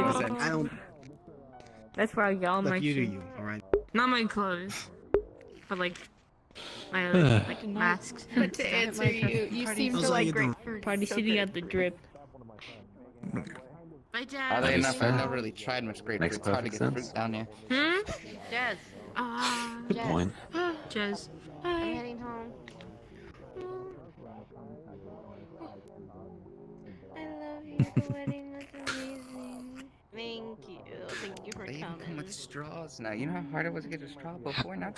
100%. I don't. That's where I get all my Look, you do shit. you. All right. Not my clothes, but like my like masks. But to answer you, you seem to like grapefruit. Party so City good. at the drip. Bye, Jazz. Oddly enough, fair. I've never really tried much grapefruit. Makes It's hard to perfect get sense. fruit down here. Jazz, Good Jazz. point. Jazz. I'm heading home. I love you. The wedding was amazing. Thank you. Thank you for They even come coming. with straws now. You know how hard it was to get a straw before? Now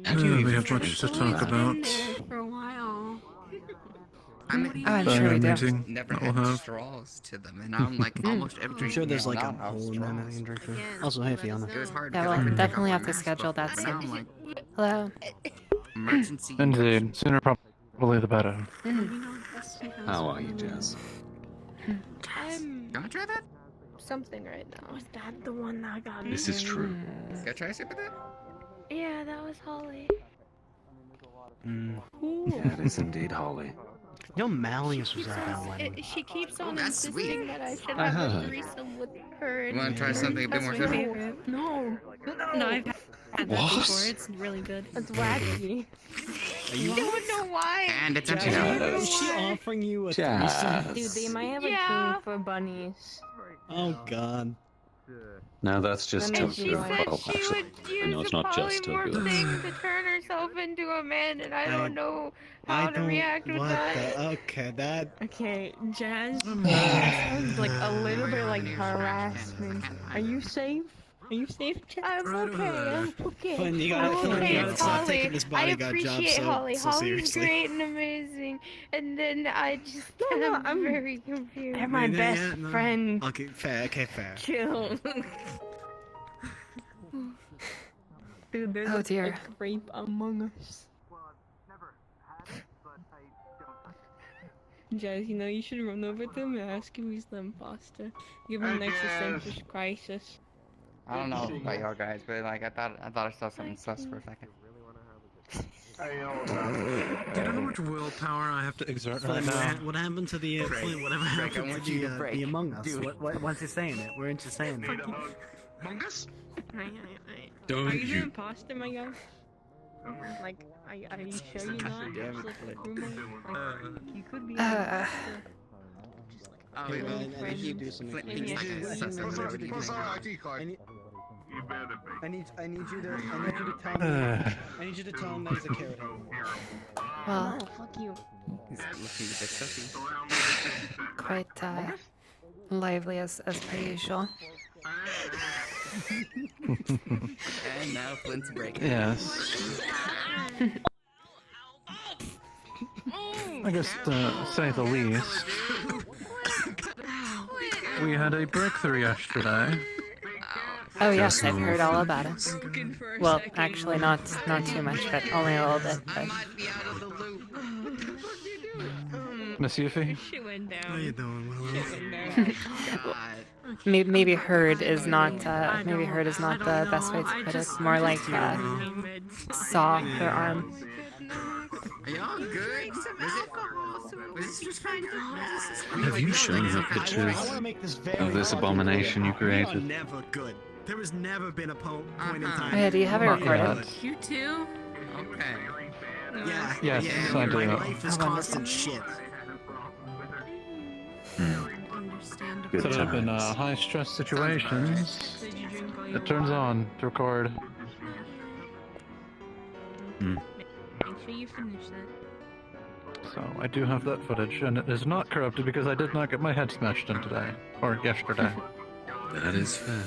We have much to talk about. Been there for a while. I'm sure we do. Meeting never that we'll had have. straws to them, and I'm like almost every I'm drink sure there's meal like a now has hole in them I straws. can drink through. Again, Also, hey let us Fiona. It was know. hard Yeah, because I we'll couldn't definitely take have off to my schedule mask that before, but now soon. I'm like, Hello. emergency. Indeed. Sooner probably the better. How are you, Jazz? I'm Can I try that? something right now. Was that the one that got me? This is true. Can I try a sip of that? Yeah, that was Holly. Yeah, it is indeed Holly. You know Malleus was at that wedding. She keeps on that's insisting sweet. that I should I have a heard. threesome with her. You want to try something a bit more That's my simple? favorite. No. No, I've had that What? before. It's really good. That's wacky. Are you? I don't know why. And it's Jazz, empty. is she offering you a Jazz. threesome? Dude, they might have Yeah. a king for bunnies. Oh God. No, that's just And And she Tokyo. said Well, she actually, would use no, it's the not just polymorph Tokyo. thing to turn herself into a man, and I don't know how I to don't. react with What that. the? Okay, that. Okay, Jazz. Sounds like a little bit like News harassment. Are you safe? Are you safe, Jazz? I'm okay. I'm okay. Fun, you gotta, I'm Fun, okay. you gotta It's stop Holly. taking this I bodyguard job appreciate so, Holly. so Holly's seriously. great and amazing, and then I just No, am I'm- very confused. They're my Yeah, best yeah, no. friend. Okay, fair. Okay, fair. Chill. Dude, there's Oh, dear. a grape among us. Jazz, you know, you should run over to him and ask him he's the imposter. Give him an existential crisis. I don't know about y'all guys, but like I thought I saw something sus for a second. You don't know how much willpower I have to exert right Flynn, now. what happened to the Flynn, whatever Break, I happened want to you the, to break. the Among Us? Dude. Once you're saying it, we're into saying it. Mungus? Are you the imposter, my guy? Like, are you sure you're not? Damn Just it, like a Flynn. roommate? Like, you could be Uh, an imposter. Just like, Oh, Hey, wait, well, man, I need you to do something. Flint thinks like a sus episode. What do you think? I need you to tell me. I need you to tell him that he's a carrot. well, oh, fuck you. He's looking a bit sussy. quite lively as per usual. And now Flint's breaking. Yes. I guess to say the least, we had a breakthrough yesterday. Oh yes, I've heard all about it. Well, actually, not too much, but only a little bit. But might be out of the loop. Miss Yuffie? Shit went How you down. doing, Shit Willow? went down. God. maybe heard is not I maybe heard is not the best way to put it. More like saw her arm. Are y'all good? Was this just fine? Have you shown her I pictures want to make this very of this obvious. abomination you We are created? never good. There has never been a point in time. Oh, yeah, do you have it Not recorded? yet. You too? Okay. Yeah. Yes, yeah, I do. My life is Oh, constant shit. Good Set up in times. high stress situations. Did you drink all your It turns water? on to record. Make sure you finish that. So I do have that footage, and it is not corrupted because I did not get my head smashed in today. Or yesterday. That is fair.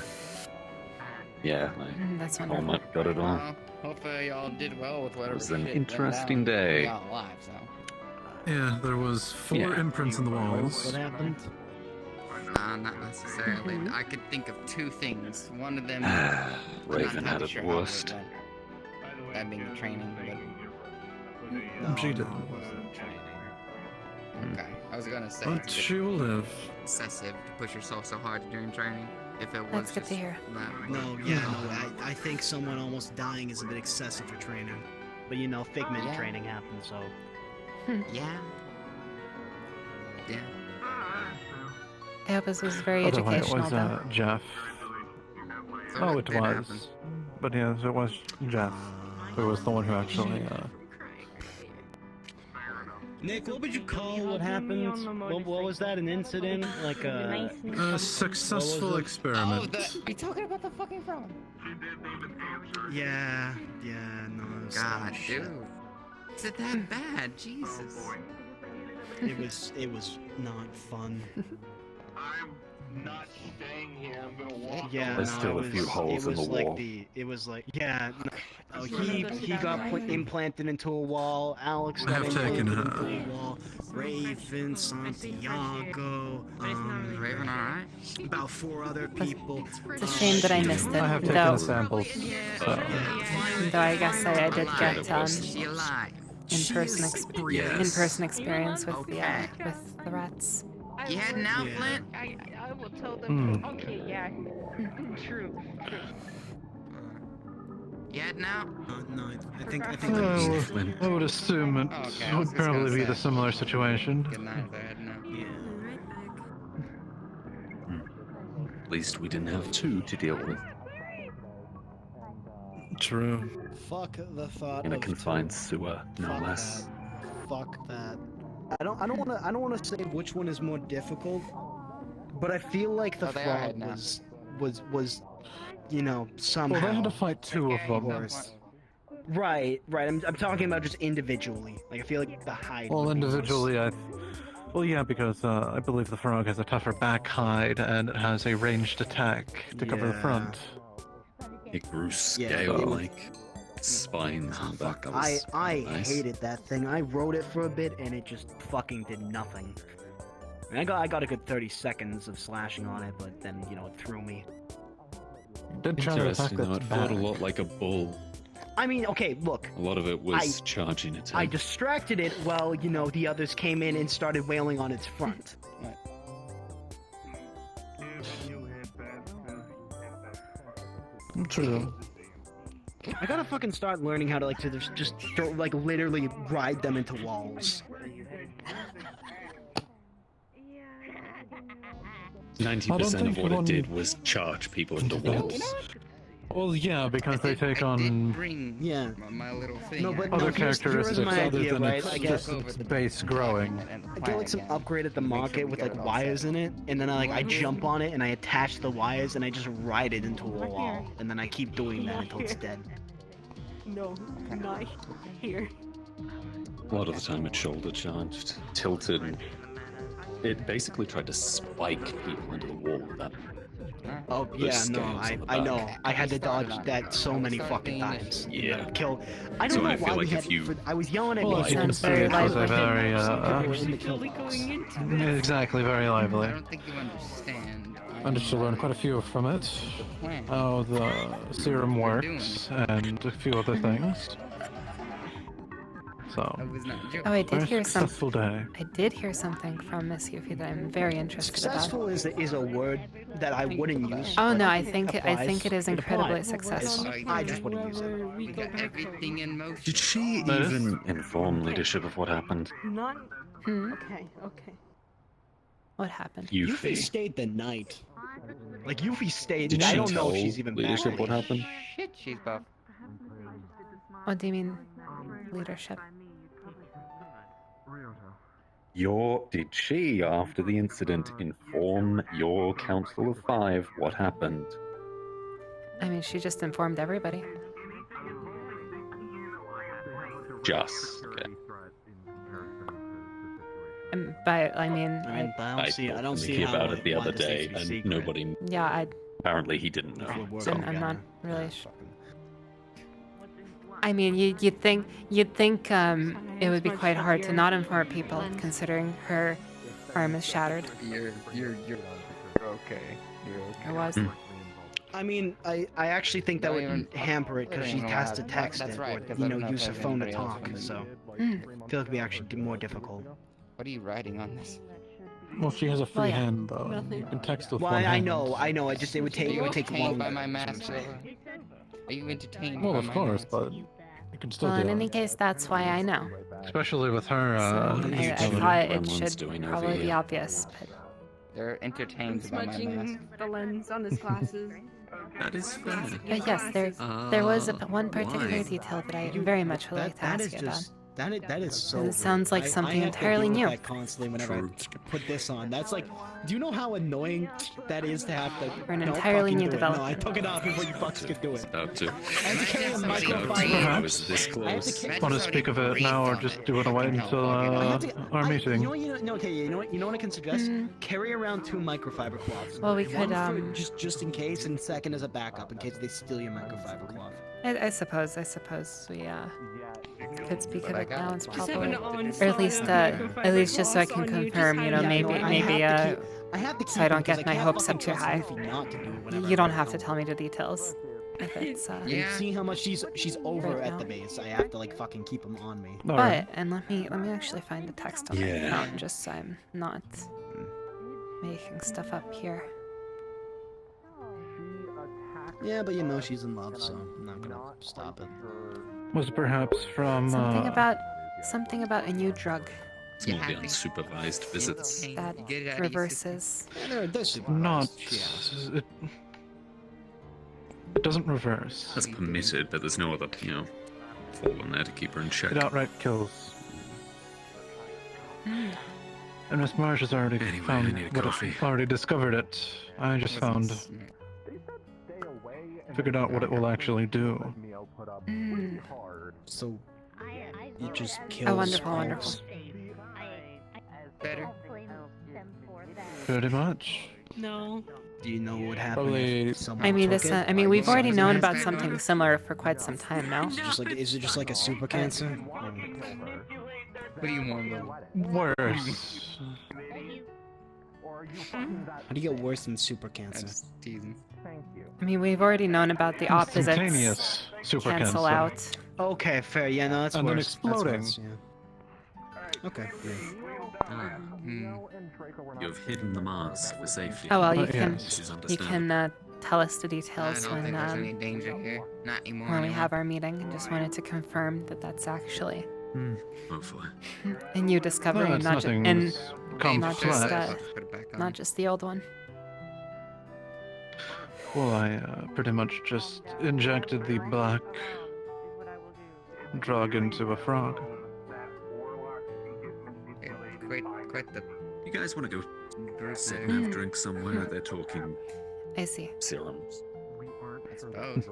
Yeah, That's I wonderful. almost got it all. Well, hopefully y'all did well with whatever. It was an shit went interesting down. day. Y'all alive, so. Yeah, there was 4 Yeah. imprints in the walls. What happened? Nah, not necessarily. I could think of 2 things. One of them. Raven not had entirely it sure how worst. went. That being the training, but She did. okay. I was gonna say But it's a bit she will live. excessive to push yourself so hard during training. If it was That's good just to hear. that. No, yeah, no. I think someone almost dying is a bit excessive for training. But you know, Figment Yeah. training happens, so. Yeah. Yeah. I hope this was very Oh, the way it educational, was though. Jeff. So Oh, what it did was. happen? But yes, it was Jeff. Who was the one who actually, Nick, what would you call what happened? What was that? An incident? Like a... A successful experiment. Oh, are you talking about the fucking frog? Yeah, no, it was God, shit. dude. Is it that bad? Jesus. It was not fun. Not staying here. I'm gonna walk. Yeah, There's no, still it a few was, holes it in the was like wall. it was like, yeah. No, he got implanted into a wall. Alex I got have taken implanted her. into a wall. Raven, Santiago, Raven, alright? about 4 other people. It's a shame that I missed it, I have taken though. the samples. So. Though I guess I did get Is she alive? in-person experience with the rats. You had an out, Yeah. Flint? I will tell them. Hmm. Okay, yeah. True. You had an out? No, I think that Oh, was Flint. I would assume it Oh, okay, I was would just gonna probably be say. the similar situation. Good night if I had an out. Yeah. At least we didn't have 2 to deal with. True. Fuck the thought In a of confined sewer, no Fuck less. that. Fuck that. I don't wanna say which one is more difficult, but I feel like the Oh, they are frog heading out. was you know, somehow Well, they had to fight 2 of them. worse. Right. I'm talking about just individually. Like I feel like the hide. Well, would be worse. individually, well, yeah, because I believe the frog has a tougher back hide and it has a ranged attack to cover the Yeah. front. It grew Yeah. scale-like spines on the back. That was I nice. hated that thing. I rode it for a bit and it just fucking did nothing. I mean, I got a good 30 seconds of slashing on it, but then it threw me. It did try to attack Interesting though, its it felt back. a lot like a bull. I mean, okay, look. A lot of it was charging its I head. distracted it while, the others came in and started wailing on its front. True. I gotta fucking start learning how to just literally ride them into walls. 90% of think what it one- did was charge people into walls. Well, yeah, because they take I did on bring Yeah. my little thing. No, but other here's characteristics my other idea, than right? its, I guess just its base growing. I get like some upgrade at the market with like wires in it, and then I jump on it and I attach the wires and I just ride it into a wall, and then I keep doing that until it's dead. No, not here. A lot of the time it shoulder charged, tilted, and it basically tried to spike people into the wall with that. Oh The yeah, no, scales on the I know. back. I had to dodge that so many fucking times. Yeah. Kill. I So don't know I feel why we like had. if you- I was yelling at Well, me. as you can Sounds see, very it was a lively. very, Totally going into this. exactly, very I lively. don't think you understand. Managed to learn quite a few from it. Plan. How the serum works and a few other things. I So, was not joking. Oh, I did very hear something. successful day. I did hear something from Miss Yuffie that I'm very interested about. Successful is a word that I wouldn't use. Oh but no, I think applies. it is incredibly applies. successful. I just wouldn't use it. We got everything in motion. Did she That is- even inform leadership of what happened? Not. Hmm? Okay. What happened? Yuffie. Yuffie stayed the night. Like Yuffie stayed. Did I she don't know tell if she's even back. leadership what happened? Shit, she's buff. What do you mean, leadership? Did she, after the incident, inform your Council of Five what happened? I mean, she just informed everybody. Just. Okay. But I mean, I don't see Nikki how about it the why other this needs day, to be and secret. nobody. yeah, Apparently, he didn't know. If we're So, working I'm not together. really Yeah, sure. fucking- I mean, you'd think it would be quite hard to not inform people, considering her arm is shattered. You're okay. You're okay. Or was. I mean, I actually think that Don't would even- hamper it because don't she even has to have- text that's it right, or, 'cause I don't know use if her there's phone to anybody else talk. from the- So Mm. I feel like it'd be actually more difficult. What are you writing on this? Well, she has a free Well, yeah. hand though. You can text with Well, one I hand. know. It just it would Are take you longer. entertained by is my what I'm math, saying. Silver? Are you entertained Well, by of my course, math? but you can still Well, do in any it. case, that's why I know. Especially with her. So I Gremlin's thought it doing should over probably be here? obvious, but They're entertained by my mask. Smudging the lens on his glasses. That is fair. Yes, there was one particular why? detail that I very much would like to That ask is you about. just that is so. It sounds like rude. something I have to entirely deal with new. that constantly whenever True. I put this on. That's like, do you know how annoying that is to have to? For an no, entirely fucking new do it. No, I development. took it off before you fucks could do it. About to. I have to carry a Somebody microfiber. breathe. I was this I have to close. carry- Want to speak of it now, or just do you want to wait until I have to- our I- meeting? Okay, you know what I can suggest? Carry around 2 microfiber cloths. Well, we One could, for just in case, and second as a backup in case they steal your microfiber cloth. I suppose we could speak of But I it got now. it. It's Just have probably, an onslaught or of at least just so I microfiber can gloss on you, just confirm. You know, hiding maybe it. I have to keep so I don't them 'cause get my can't hopes fucking up too trust high. Luffy not to do it whenever You I don't go have to home. tell me the details. If it's And Yeah. see how much she's over Right at now. the base. I have to like fucking keep them on me. All right. But and let me actually find the text on my Yeah. phone just so I'm not making stuff up here. Yeah, but you know she's in love, so I'm not gonna stop it. Was it perhaps from Something about a new drug It's more the unsupervised visits. that Get it out of your reverses. Yeah, they're super not? nice. It doesn't reverse. That's permitted, but there's no other, fall in there to keep her in check. It outright kills. And Miss Marsh has already Anyway, found I need a coffee. already discovered it. I just figured out what it will actually do. So it just kills. Oh, wonderful, wonderful. spiders. Better. Pretty much. No. Do you know what happened? Probably- If someone I mean, took this. it? I mean, we've already Is it known his about bad something daughter? similar for quite some time now. Is it just like a super cancer? What do you want, though? Worse. How do you get worse than super cancer? That's teasing. I mean, we've already known about the opposites Instantaneous super cancel cancer. out. Okay, fair. Yeah, no, that's And then worse. That's exploding. worse, yeah. Okay. Yeah. You have hidden the mask for safety. Oh well, you Yes. can This is you understandable. can tell us the I details don't when think there's any danger here. Not anymore. when we anyway. have our meeting. I just wanted to confirm that that's actually Hopefully. a new discovery, No, it's not just nothing and Dangerous, not just, let's put it back on. not just the old one. Well, I pretty much just injected the black drug into a frog. Okay, quite the You guys want to go group sit there, and have drinks somewhere? They're talking I see. serums. I suppose.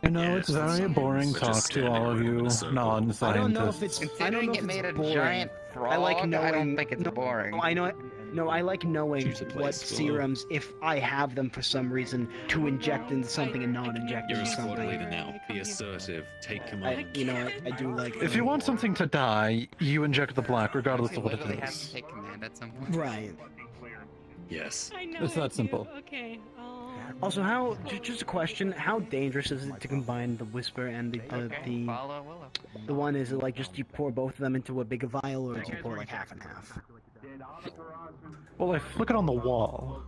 You know, Yeah, it's very it's- boring we're talk just to standing all of around in you a circle. non-scientists. I don't know if it's. I don't Considering know it if made a it's boring. giant frog, I like knowing. I don't think it's no, boring. No, I know. No, I like knowing Choose a what place for- serums, if I have them for some reason, to inject into something and not inject You're a into squad something. leader now. Be assertive. Take command. I do like. If you want something to die, you inject the black, regardless You of what it literally have to is. take command at some point. Right. Yes. I know It's I that do. simple. Okay. Also, just a question: how dangerous is it to combine the whisper and the Follow Willow. the one? Is it like just you pour both of them into a big vial, or do you pour like half and half? Well, I flick it on the wall,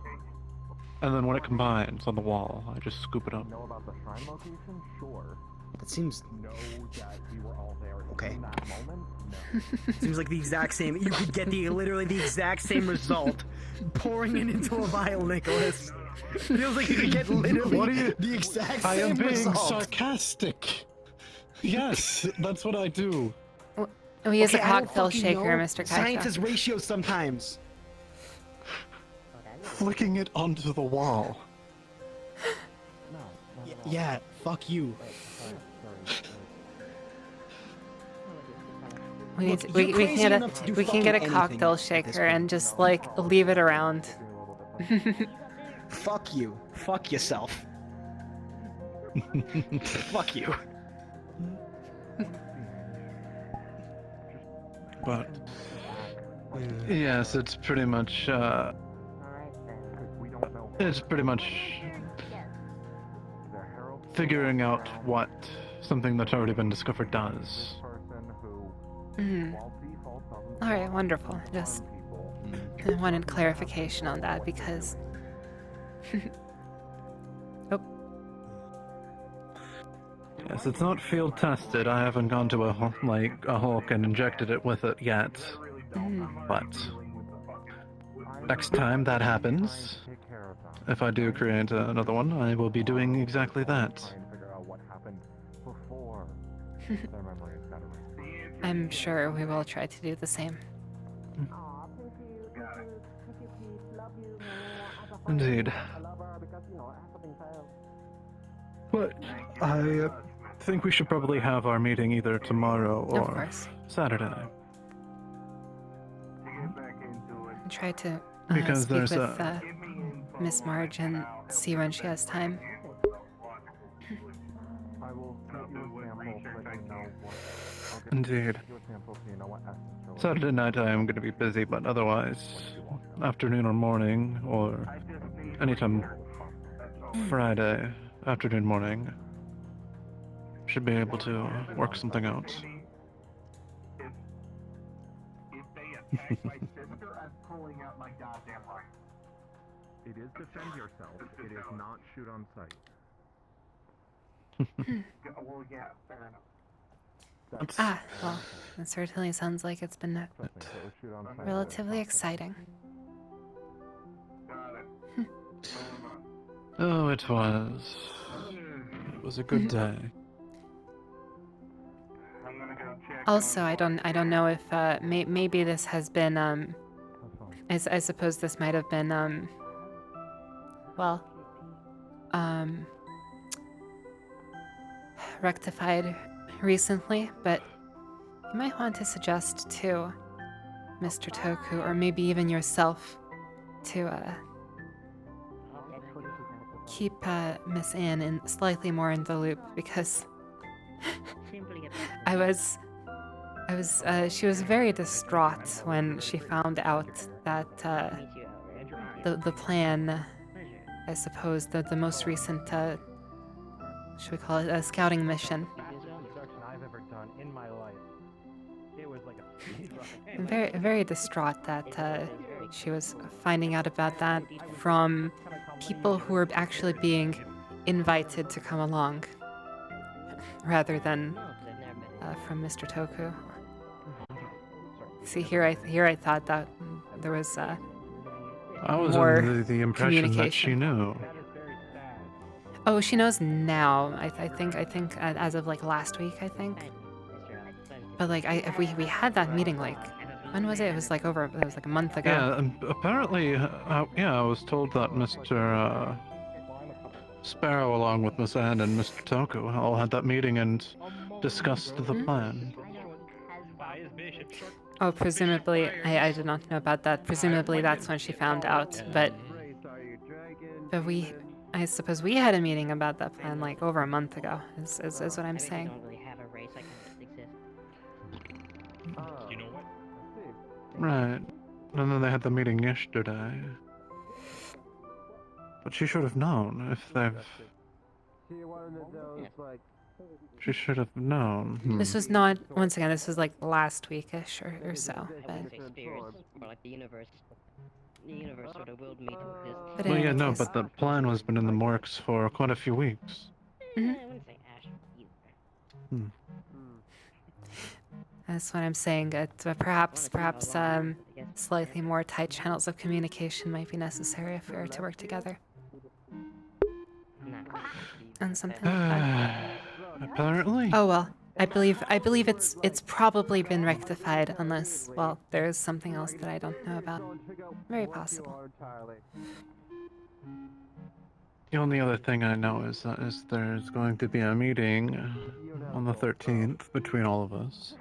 and then when it combines on the wall, I just scoop it up. That seems okay. Seems like the exact same. You could get literally the exact same result pouring it into a vial, Nicholas. Feels like you could get literally What are you- the exact I am same being result. sarcastic. Yes, that's what I do. We use a Okay, I don't cocktail fucking shaker, know. Mr. Science Kaito. has ratios sometimes. Flicking it onto the wall. Yeah, fuck you. We need Look, to, you're we can crazy get enough to do we can get a fucking cocktail anything at this shaker and point. just like leave it around. Fuck you. Fuck yourself. Fuck you. But yes, it's pretty much figuring out what something that's already been discovered does. All right, wonderful. Just I wanted clarification on that because. Yes, it's not field tested. I haven't gone to a Hulk and injected it with it yet. But next time that happens, if I do create another one, I will be doing exactly that. I'm sure we will try to do the same. Indeed. But I think we should probably have our meeting either tomorrow Of or course. Saturday. And try to Because speak there's with Miss Marge and see when she has time. Indeed. Saturday night I am going to be busy, but otherwise, afternoon or morning, or anytime Friday, afternoon, morning, should be able to work something out. It is defend yourself. It is not shoot on sight. Well, yeah, fair enough. Well, it certainly sounds like it's been relatively exciting. Oh, it was. It was a good day. I'm gonna go check. Also, I don't know if maybe this has been I suppose this might have been well rectified recently, but you might want to suggest to Mr. Toku, or maybe even yourself, to keep Miss Anne slightly more in the loop, because she was very distraught when she found out that the plan, I suppose, the most recent should we call it a scouting mission. Very, very distraught that she was finding out about that from people who were actually being invited to come along, rather than from Mr. Toku. See, here I thought that there was I was more under the impression that she communication. knew. Oh, she knows now. I think as of like last week, I think. But like we had that meeting like, when was it? It was like it was like a month ago. Yeah, and apparently, I was told that Mr. Sparrow, along with Miss Anne and Mr. Toku, all had that meeting and discussed the plan. Oh, presumably, I did not know about that. Presumably that's when she found out, but I suppose we had a meeting about that plan like over a month ago, is what I'm saying. Right. And then they had the meeting yesterday. But she should have known if they've... She should have known. This was not, once again, this was like last weekish or so, but... But Well, in yeah, any no, case- but the plan has been in the works for quite a few weeks. That's what I'm saying. Perhaps slightly more tight channels of communication might be necessary if we were to work together. And something like that. Apparently. Oh well, I believe it's probably been rectified, unless, well, there's something else that I don't know about. Very possible. The only other thing I know is there's going to be a meeting on the 13th between all of us.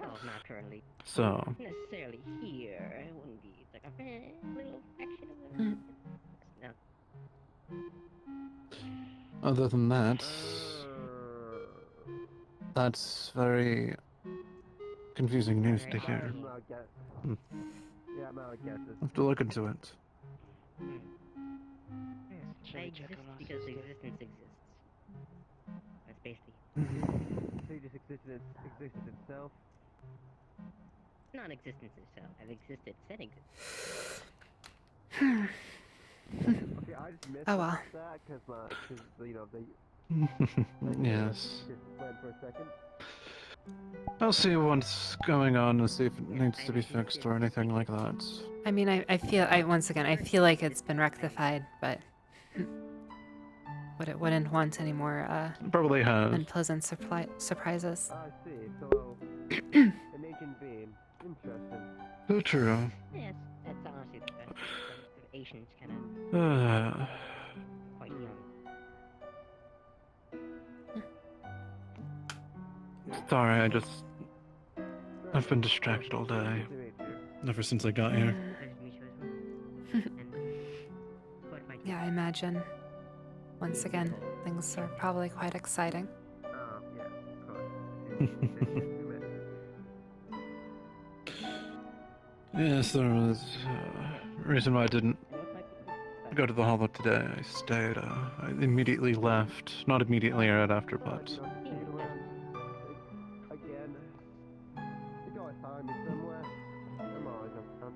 So. Necessarily here. It wouldn't be like a little fraction of Mm. Other than that, that's very confusing news to hear. I have to look into it. I exist because existence exists. That's basically Just existed itself. non-existence itself. I've existed, said exist. Okay, I just missed Oh well. that because you know they Yes. just went for a second. I'll see what's going on and see if it needs to be fixed or anything like that. I mean, I feel, once again, I feel like it's been rectified, but wouldn't want any more It probably has. unpleasant surprises. I see. So, an ancient being. Interesting. So true. Yes, that's honestly the best. The Asians kind of quite young. Sorry, I've been distracted all day. Ever since I got here. Yeah, I imagine. Once again, things are probably quite exciting. Yeah, of course. Yes, there was a reason why I didn't go to the hollow today. I stayed. I immediately left. Not immediately right after, but Again, you guys find me somewhere. I'm always around.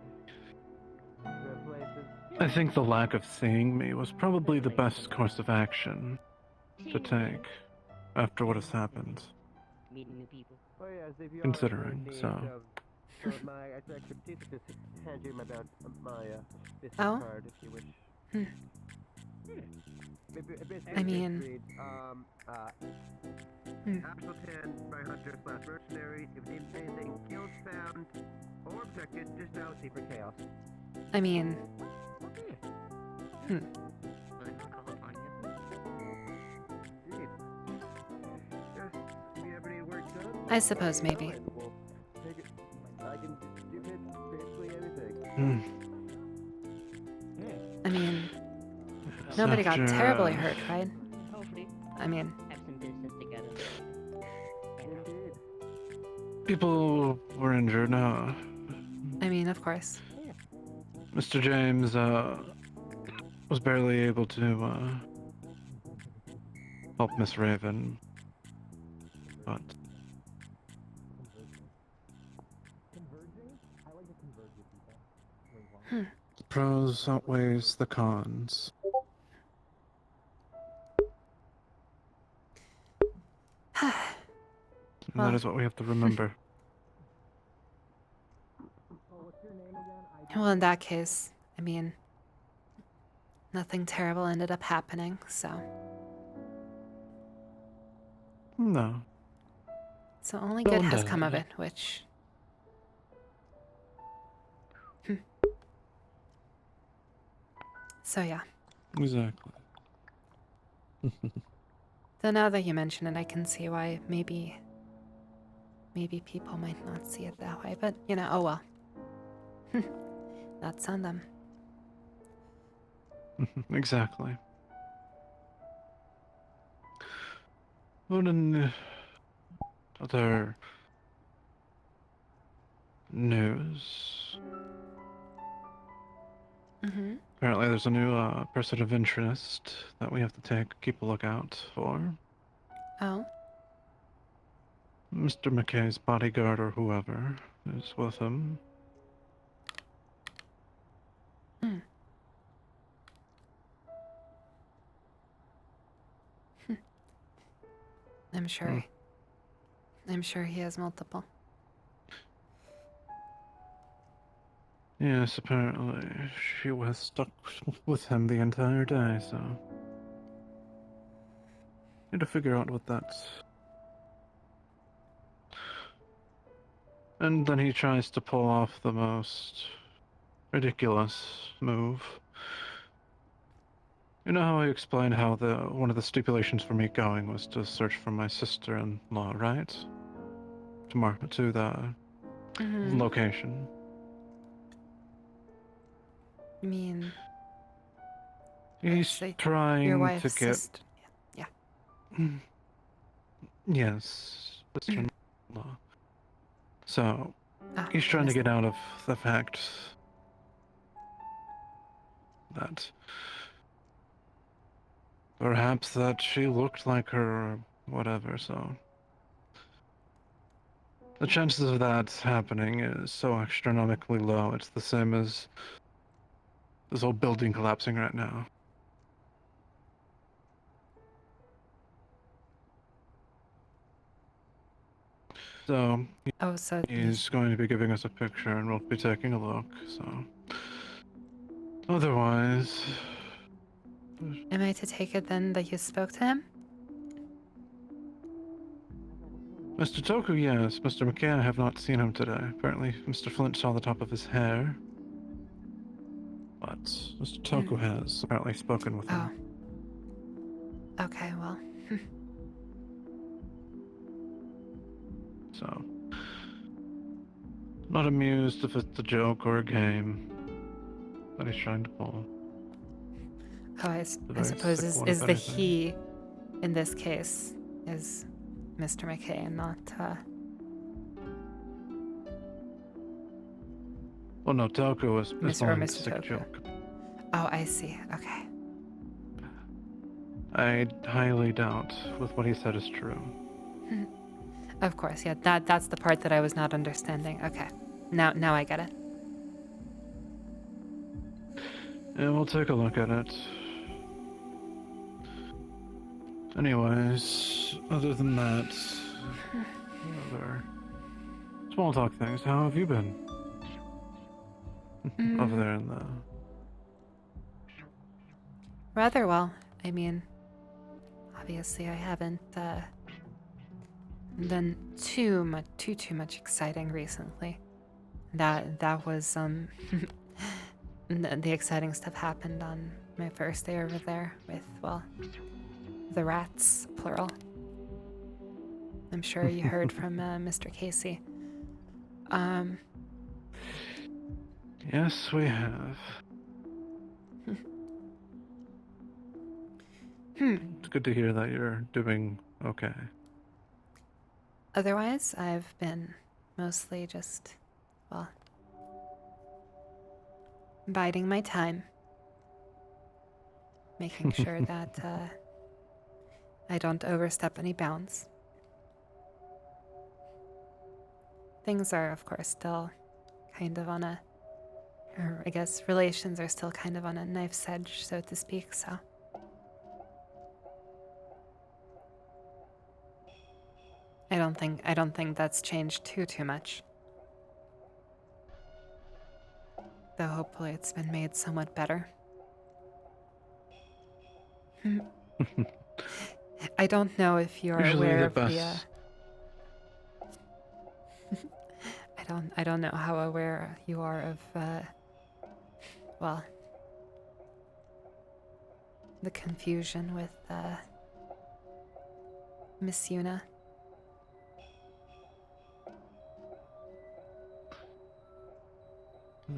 Good places. I think the lack of seeing me was probably the best course of action to take after what has happened. Meeting new people. Oh yes, if you Considering, so. my expertise, just hand you my business Oh? card if you wish. I mean, Actual 10 by hunter / mercenary. If you need anything killed, found, or protected, just now see for chaos. I mean, Indeed. Yes, if you have any work done, I suppose maybe. we'll take it. I can give it basically anything. Hmm. I mean, nobody got After, terribly hurt, right? Hopefully, I mean, have some business together. Indeed. People were injured, huh? I mean, of course. Mr. James, was barely able to, help Miss Raven. But the pros outweighs the cons. And Well. that is what we have to remember. Well, in that case, I mean, nothing terrible ended up happening, so. No. So only No good one has died. come of it, which. So yeah. Exactly. Though now that you mention it, I can see why maybe people might not see it that way, but you know, oh well. That's on them. Exactly. What in other news? Mm-hmm. Apparently there's a new person of interest that we have to keep a lookout for. Oh, Mr. McKay's bodyguard or whoever is with him. I'm sure. I'm sure he has multiple. Yes, apparently she was stuck with him the entire day, so need to figure out what that's. And then he tries to pull off the most ridiculous move. You know how I explained how one of the stipulations for me going was to search for my sister-in-law, right? To the Mm-hmm. location. You mean He's say trying your to wife's get. sister? Yeah. Yes, sister-in-law. So Ah, he's trying to missed get out of the fact that perhaps that she looked like her or whatever, so the chances of that happening is so astronomically low. It's the same as this whole building collapsing right now. So Oh, so he's going to be giving us a picture, and we'll be taking a look. So otherwise, am I to take it then that you spoke to him? Mr. Toku, yes. Mr. McKay, I have not seen him today. Apparently, Mr. Flint saw the top of his hair. But Mr. Toku has apparently spoken with him. Oh. Okay, well. So, not amused if it's a joke or a game that he's trying to pull. Oh, I suppose is the he in this case is Mr. McKay and not Well, no, Toku is Mr. or pulling a Mr. sick Toku. joke. Oh, I see. Okay. I highly doubt with what he said is true. Of course, yeah. That's the part that I was not understanding. Okay. Now I get it. Yeah, we'll take a look at it. Anyways, other than that, other small talk things. How have you been? Over there in the... Rather well. I mean, obviously I haven't done too much exciting recently. That was the exciting stuff happened on my first day over there with, well, the rats, plural. I'm sure you heard from Mr. Casey. Yes, we have. It's good to hear that you're doing okay. Otherwise, I've been mostly just, well, biding my time. Making sure that I don't overstep any bounds. Things are, of course, still kind of on a, or I guess relations are still kind of on a knife's edge, so to speak, so. I don't think that's changed too much. Though hopefully it's been made somewhat better. I don't know if you're Usually aware the of the best. I don't know how aware you are of well, the confusion with Miss Yuna.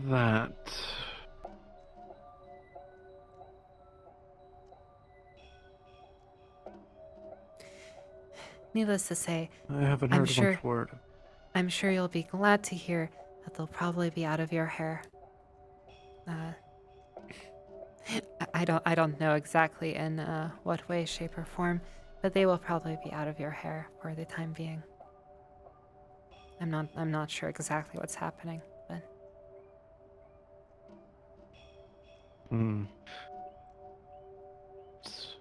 That... Needless to say, I haven't heard much word. I'm sure you'll be glad to hear that they'll probably be out of your hair. I don't know exactly in what way, shape, or form, but they will probably be out of your hair for the time being. I'm not sure exactly what's happening, but It's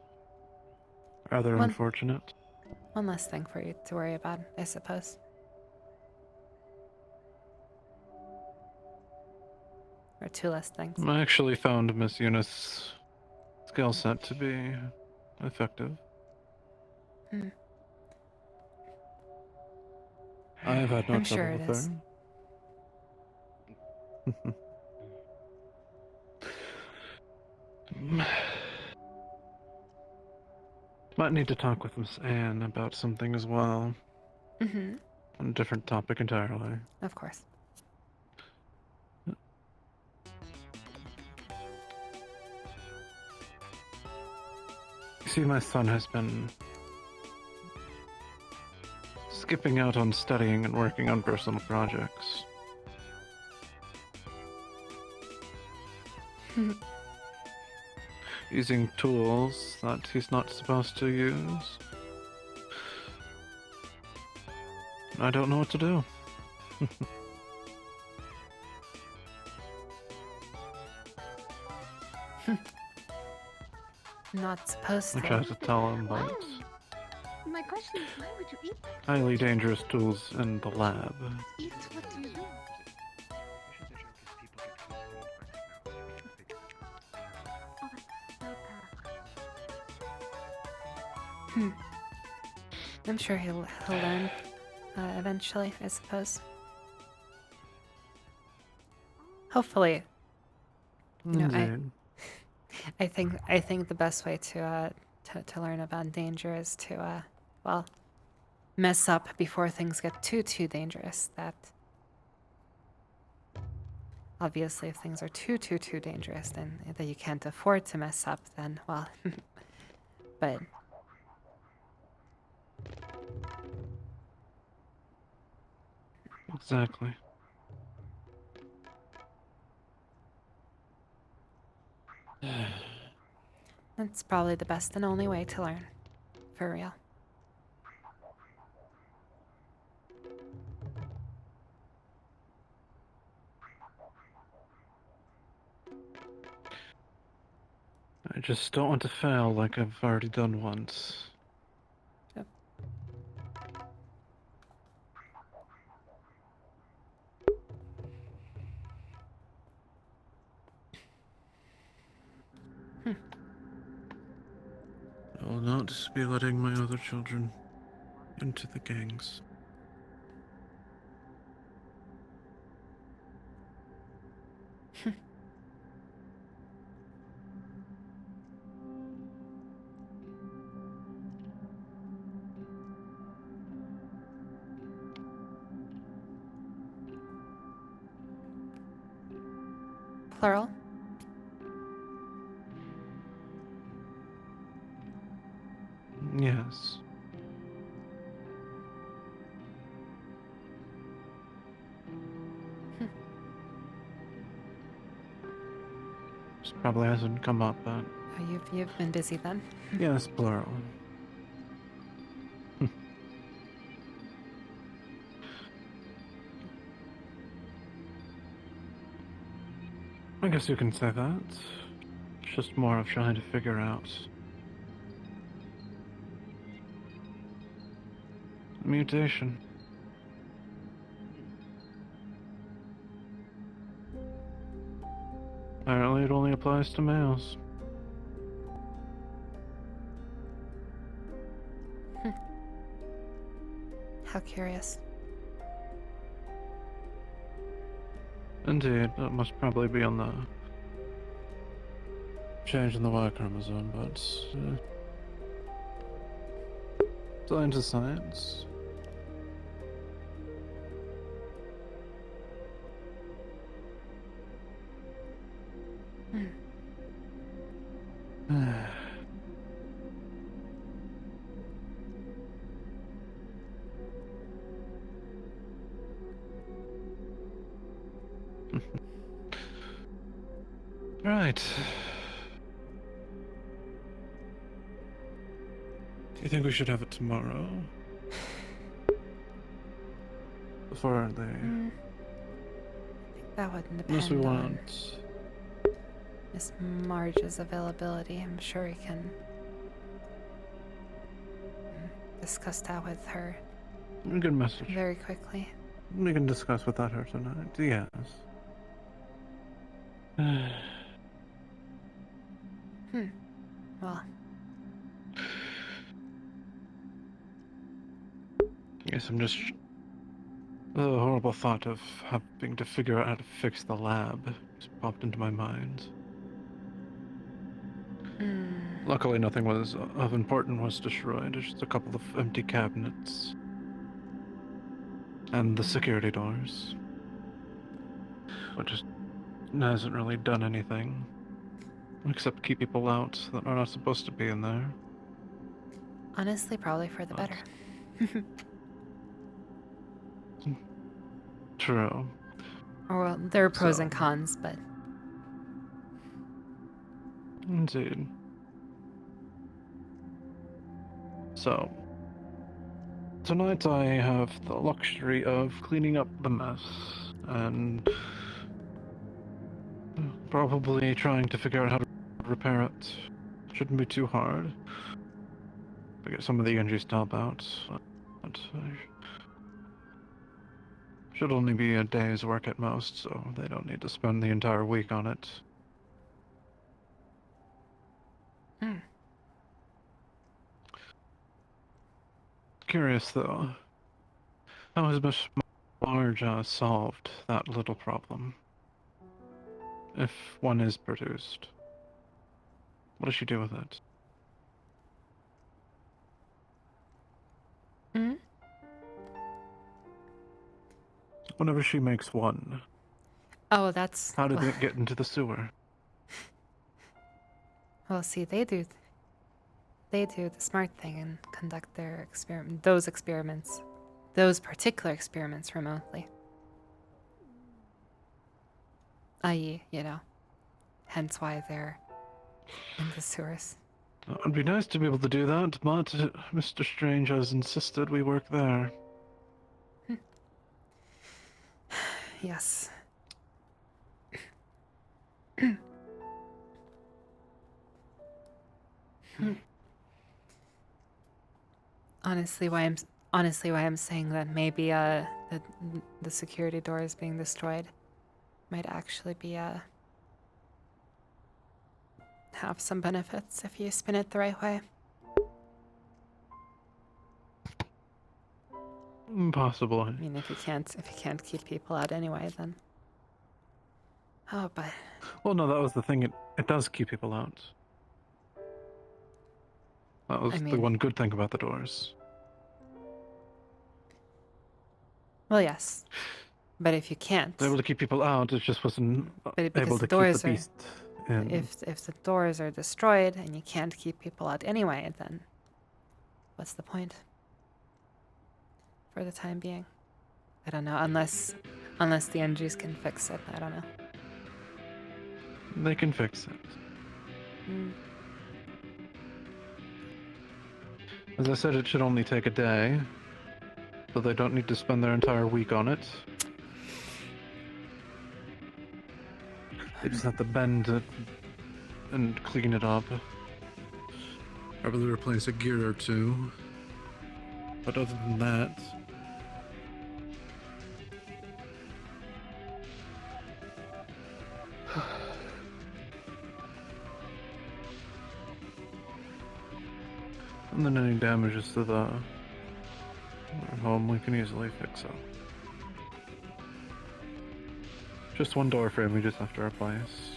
rather unfortunate. one less thing for you to worry about, I suppose. Or two less things. I actually found Miss Yuna's skill set to be effective. I've had no I'm trouble sure it with is. her. Might need to talk with Miss Anne about something as well. On a different topic entirely. Of course. You see, my son has been skipping out on studying and working on personal projects. Using tools that he's not supposed to use. I don't know what to do. Not supposed to. I tried to tell him, but my question is, why would you eat that? highly dangerous tools in the lab. Eat what you do. Oh, that's so tough. I'm sure he'll learn eventually, I suppose. Hopefully, you know, Indeed. I think the best way to learn about danger is to well, mess up before things get too dangerous. That obviously, if things are too dangerous, then that you can't afford to mess up, then well, but. Exactly. That's probably the best and only way to learn. For real. I just don't want to fail like I've already done once. Yep. I will not be letting my other children into the gangs. Plural? Yes. This probably hasn't come up, but Oh, you've been busy then. yes, plural. I guess you can say that. It's just more of trying to figure out mutation. Apparently it only applies to males. How curious. Indeed, that must probably be on the change in the Y chromosome, but science is science. Right. Do you think we should have it tomorrow? Before they... I think that would Unless we depend on want... Miss Marge's availability. I'm sure we can discuss that with her Good message. very quickly. We can discuss without her tonight. Yes. Well, Yes, I'm just... The horrible thought of having to figure out how to fix the lab just popped into my mind. Luckily, nothing was of importance was destroyed. Just a couple of empty cabinets. And the security doors. Which just hasn't really done anything. Except keep people out that are not supposed to be in there. honestly, probably for the better. True. Or well, there are pros So- and cons, but Indeed. So, tonight I have the luxury of cleaning up the mess and probably trying to figure out how to repair it. Shouldn't be too hard. to get some of the injuries to help out. But should only be a day's work at most, so they don't need to spend the entire week on it. Curious though, how has Miss Marja solved that little problem? If one is produced, what does she do with it? Whenever she makes one, Oh, that's... how did it get into the sewer? Well, see, they do the smart thing and conduct their those particular experiments remotely. I.e., hence why they're in the sewers. It'd be nice to be able to do that, but Mr. Strange has insisted we work there. Yes. Honestly, why I'm saying that maybe the security door is being destroyed might actually be have some benefits if you spin it the right way. Possible. I mean, if you can't keep people out anyway, then. Oh, but. Well, no, that was the thing. It does keep people out. That was the one good thing about the doors. Well, yes, but if you can't. They're able to keep people out. It just wasn't able to keep the beast in. If the doors are destroyed and you can't keep people out anyway, then what's the point? For the time being, I don't know. Unless the NGs can fix it, I don't know. They can fix it. As I said, it should only take a day, so they don't need to spend their entire week on it. They just have to bend it and clean it up. Probably replace a gear or two. But other than that... And then any damages to the home we can easily fix up. Just one door frame we just have to replace.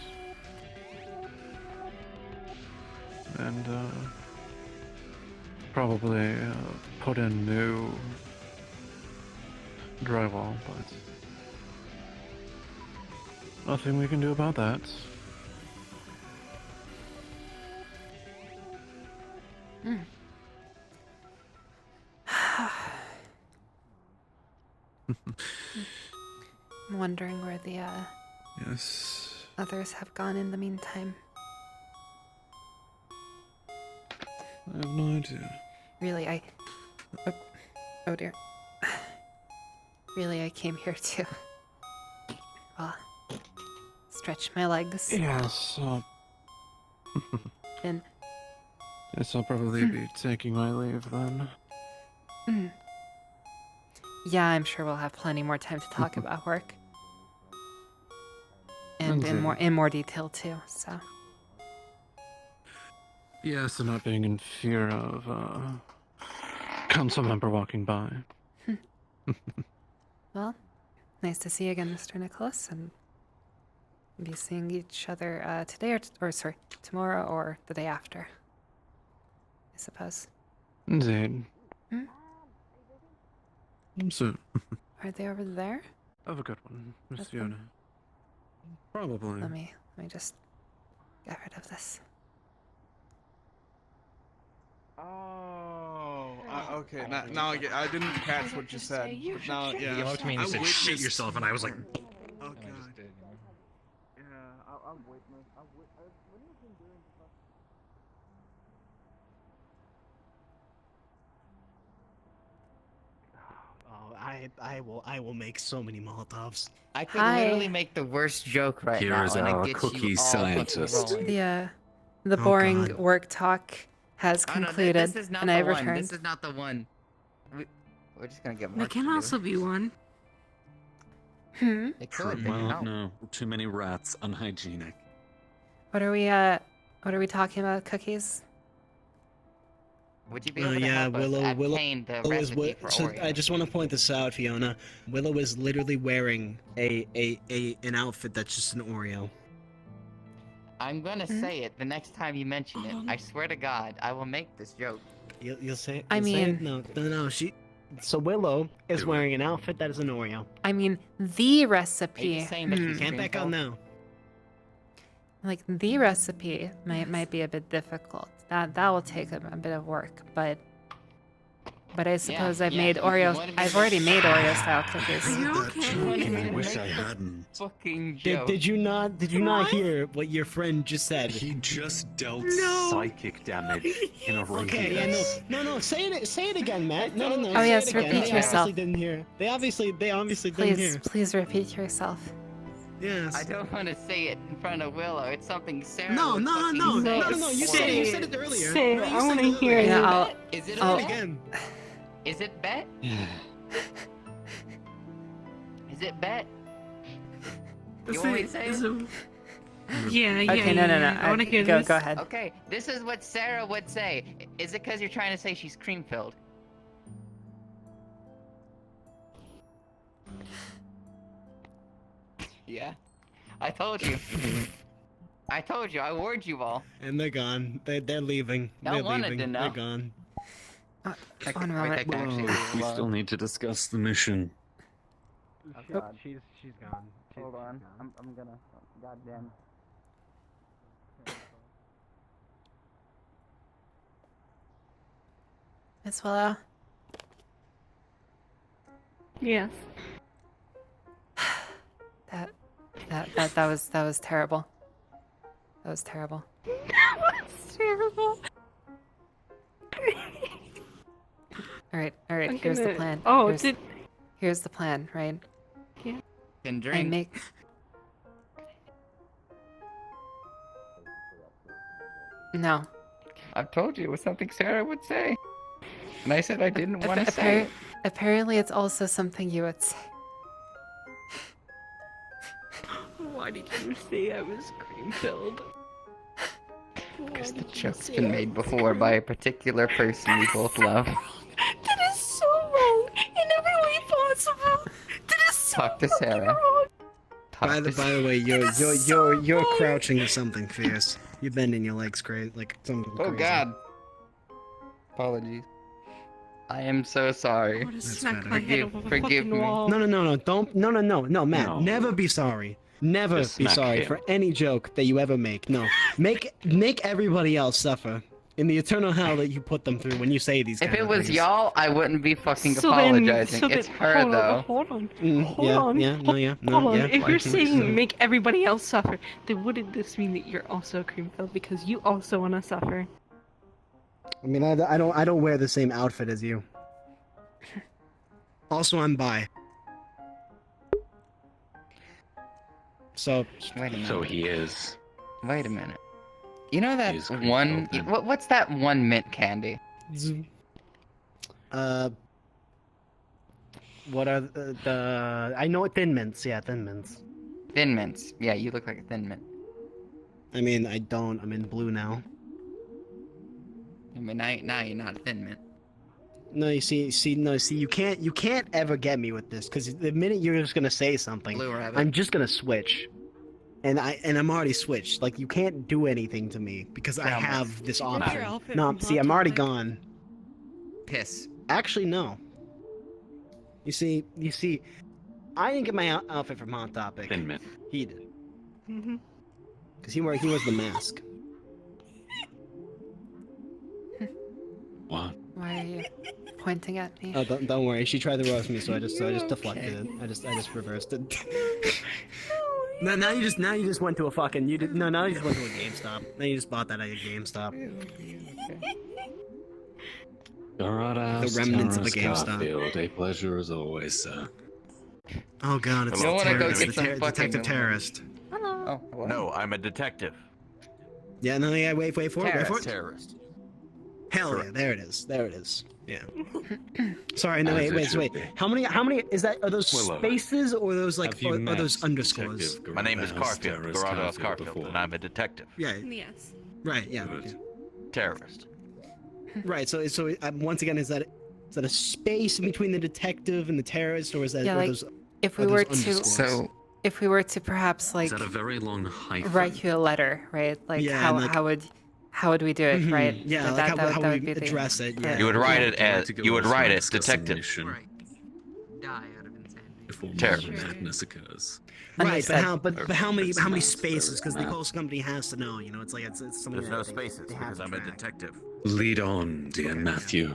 And probably put in new drywall, but nothing we can do about that. I'm wondering where the Yes. others have gone in the meantime. I have no idea. Really, oh dear. Really, I came here to, well, stretch my legs. Yes. And. Yes, I'll probably be taking my leave then. Yeah, I'm sure we'll have plenty more time to talk about work. And in more detail too, so. Yes, and not being in fear of council member walking by. Well, nice to see you again, Mr. Nicholas, and be seeing each other today or sorry, tomorrow or the day after, I suppose. Indeed. So, Are they over there? have a good one, Miss That's Fiona. probably. Let me just get rid of this. Oh, okay. Now I didn't catch what you said. But now, yeah. You looked at me and you said, "Shit yourself," and I was like, Oh god. Yeah, I'm witness. When you've been doing stuff. Oh, I will make so many Molotovs. I could literally make the worst joke right Here now. is and our it gets cookie you all fucking scientist. rolling. The boring God. work talk has Oh, no, concluded, this is not and I the one. returned. This is not the one. We're just gonna get There Mark can to do also it. be one. It could. Well, no. Too many rats. Unhygienic. What are we talking about? Cookies? Would you be able to Yeah, help us Willow obtain the is recipe for so Oreo? I just want to point this out, Fiona. Willow is literally wearing an outfit that's just an Oreo. I'm gonna say it the next time you mention it. I swear to God, I will make this joke. You'll say it? I You'll say it? mean- No. So Willow is wearing an outfit that is an Oreo. I mean, the recipe. saying that she's Can't back out now. Like the recipe might be a bit difficult. That will take a bit of work, but I suppose I've made Oreo. I've already made Oreo style cookies. Are you okay? I wish I hadn't. Fucking joke. Did you not hear what your friend just said? He just dealt No. psychic damage in a room. Okay, yeah, no, say it again, Matt. No. Oh, say yes, it again. repeat They yourself. obviously didn't hear. They obviously didn't hear. Please repeat yourself. Yes. I don't want to say it in front of Willow. It's something Sarah. No. would fucking say. You said it earlier. Say it. No, you I said wanna it hear earlier. it. Yeah, Is it I'll- a bet? Again. Is it bet? Is it bet? You want me to say it? Yeah. Okay, no. I want to hear Go this. ahead. Okay, this is what Sarah would say. Is it because you're trying to say she's cream filled? Yeah. I told you. I told you. I warned you all. And they're gone. They're leaving. No They're one wanted leaving. to know. They're gone. One moment. We still need to discuss the mission. Oh God, she's gone. Hold on. I'm gonna. Goddamn. Miss Willow. Yes. That was terrible. That was terrible. That was terrible. All right. I'm Here's the gonna- plan. Oh, here's the plan, right? Can I drink. make. No. I've told you it was something Sarah would say. And I said I didn't want to say it. Apparently, it's also something you would say. Why did you say I was cream filled? Because the joke's been made before by a particular person we both love. That is so wrong in every way possible. That is so Talk to Sarah. By the way, you're crouching to something fierce. You're bending your legs crazy, like something crazy. Oh God. Apologies. I am so sorry. smack my head over the Forgive fucking me. wall. No, don't. No, Matt. No. Never be sorry. Never Just be smack sorry him. for any joke that you ever make. No, make everybody else suffer in the eternal hell that you put them through when you say these. If kind it of was things. y'all, I wouldn't be fucking apologizing. It's her though. Hold on. Hold on. If you're saying make everybody else suffer, then wouldn't this mean that you're also cream filled because you also want to suffer? I mean, I don't wear the same outfit as you. Also, I'm bi. So Wait a minute. So he is. Wait a minute. You know that He's cream one? filled, then. What's that one mint candy? what are the? I know Thin Mints. Yeah, Thin Mints. Thin mints. Yeah, you look like a thin mint. I mean, I don't. I'm in blue now. I mean, now you're not a thin mint. No, you see, you can't ever get me with this, because the minute you're just gonna say something, Blue rabbit. I'm just gonna switch, and I'm already switched. Like, you can't do anything to me because I Tell me. have this What's option. your outfit No, from see, Hot I'm already Topic? gone. Piss. Actually, no. You see, I didn't get my outfit from Hot Topic. Thin Mint. He did, Mm-hmm. because he wears the mask. What? Why are you pointing at me? Oh, don't worry. She tried to roast me, so I just deflected it. I just reversed it. No, now you just went to a fucking now you just went to a GameStop. Now you just bought that at a GameStop. The remnants of a GameStop. Garfield, a pleasure as always, sir. Oh God, it's You don't the wanna go terrorist, get the some fucking- detective terrorist. Hello. Oh, what? No, I'm a detective. Yeah, no, yeah, wait for it. Terrorist. Hell Correct. yeah, there it is. There it is. Yeah. Sorry, no, As it wait. should be. How many is that? Are those Willow, spaces or those like have you are met those underscores? Detective My name is Gerardo Garfield, Garros Gerardo Garfield Garfield, before? and I'm a detective. Yeah. Yes. Right. Yeah. Good. Terrorist. Right. So once again, is that a space between the detective and the terrorist, or is that Yeah, are like, those, If are we those were to, underscores? if we were to perhaps like Is that a very long hyphen? write you a letter, right? Like Yeah, how and, like- how would we do it, Mhm, right? yeah, That- like that- how that would would we be the- address it? Yeah. You would write it I'd like as to go you would elsewhere write and it discuss a detective. mission Die out of insanity. before Terror. more madness occurs. Right, Understood. but how many It's not spaces? Because the very post company has to know. You know, it's like it's something. There's that no they- spaces they have because to I'm a track. detective. Lead on, dear Matthew.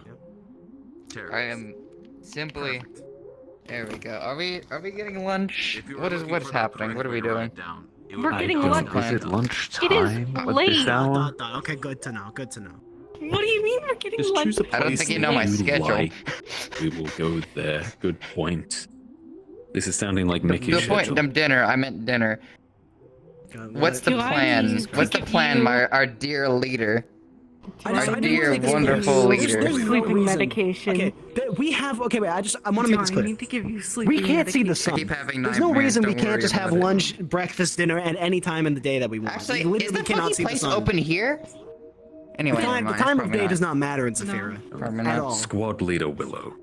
I am simply. There we go. Are we getting lunch? What is happening? What are we doing? We're getting don't- lunch. Was it It is lunchtime? at late. this hour? Okay, good to know. Good to know. What do you mean we're getting Just lunch? choose a place I don't think you know that my you schedule. like. We will go there. Good point. This is sounding like Mickey's The point schedule. of dinner. I meant dinner. What's the Do I plan? need to What's the give plan, you- our dear leader? I Our do dear, think there's wonderful no- leader. there's no Sleeping reason. medication. Okay, we have. Okay, wait. I want to Do make this I clear. need to give you sleeping We can't see the medication? sun. keep having There's no nightmares, reason we don't can't worry just have about it. lunch, breakfast, dinner at any time in the day that we want. Actually, we is literally the cannot fucking see the place sun. open here? Anyway, The never time, mind, the time of probably day not. does not matter in Zafira Probably at not. all. Squad leader Willow,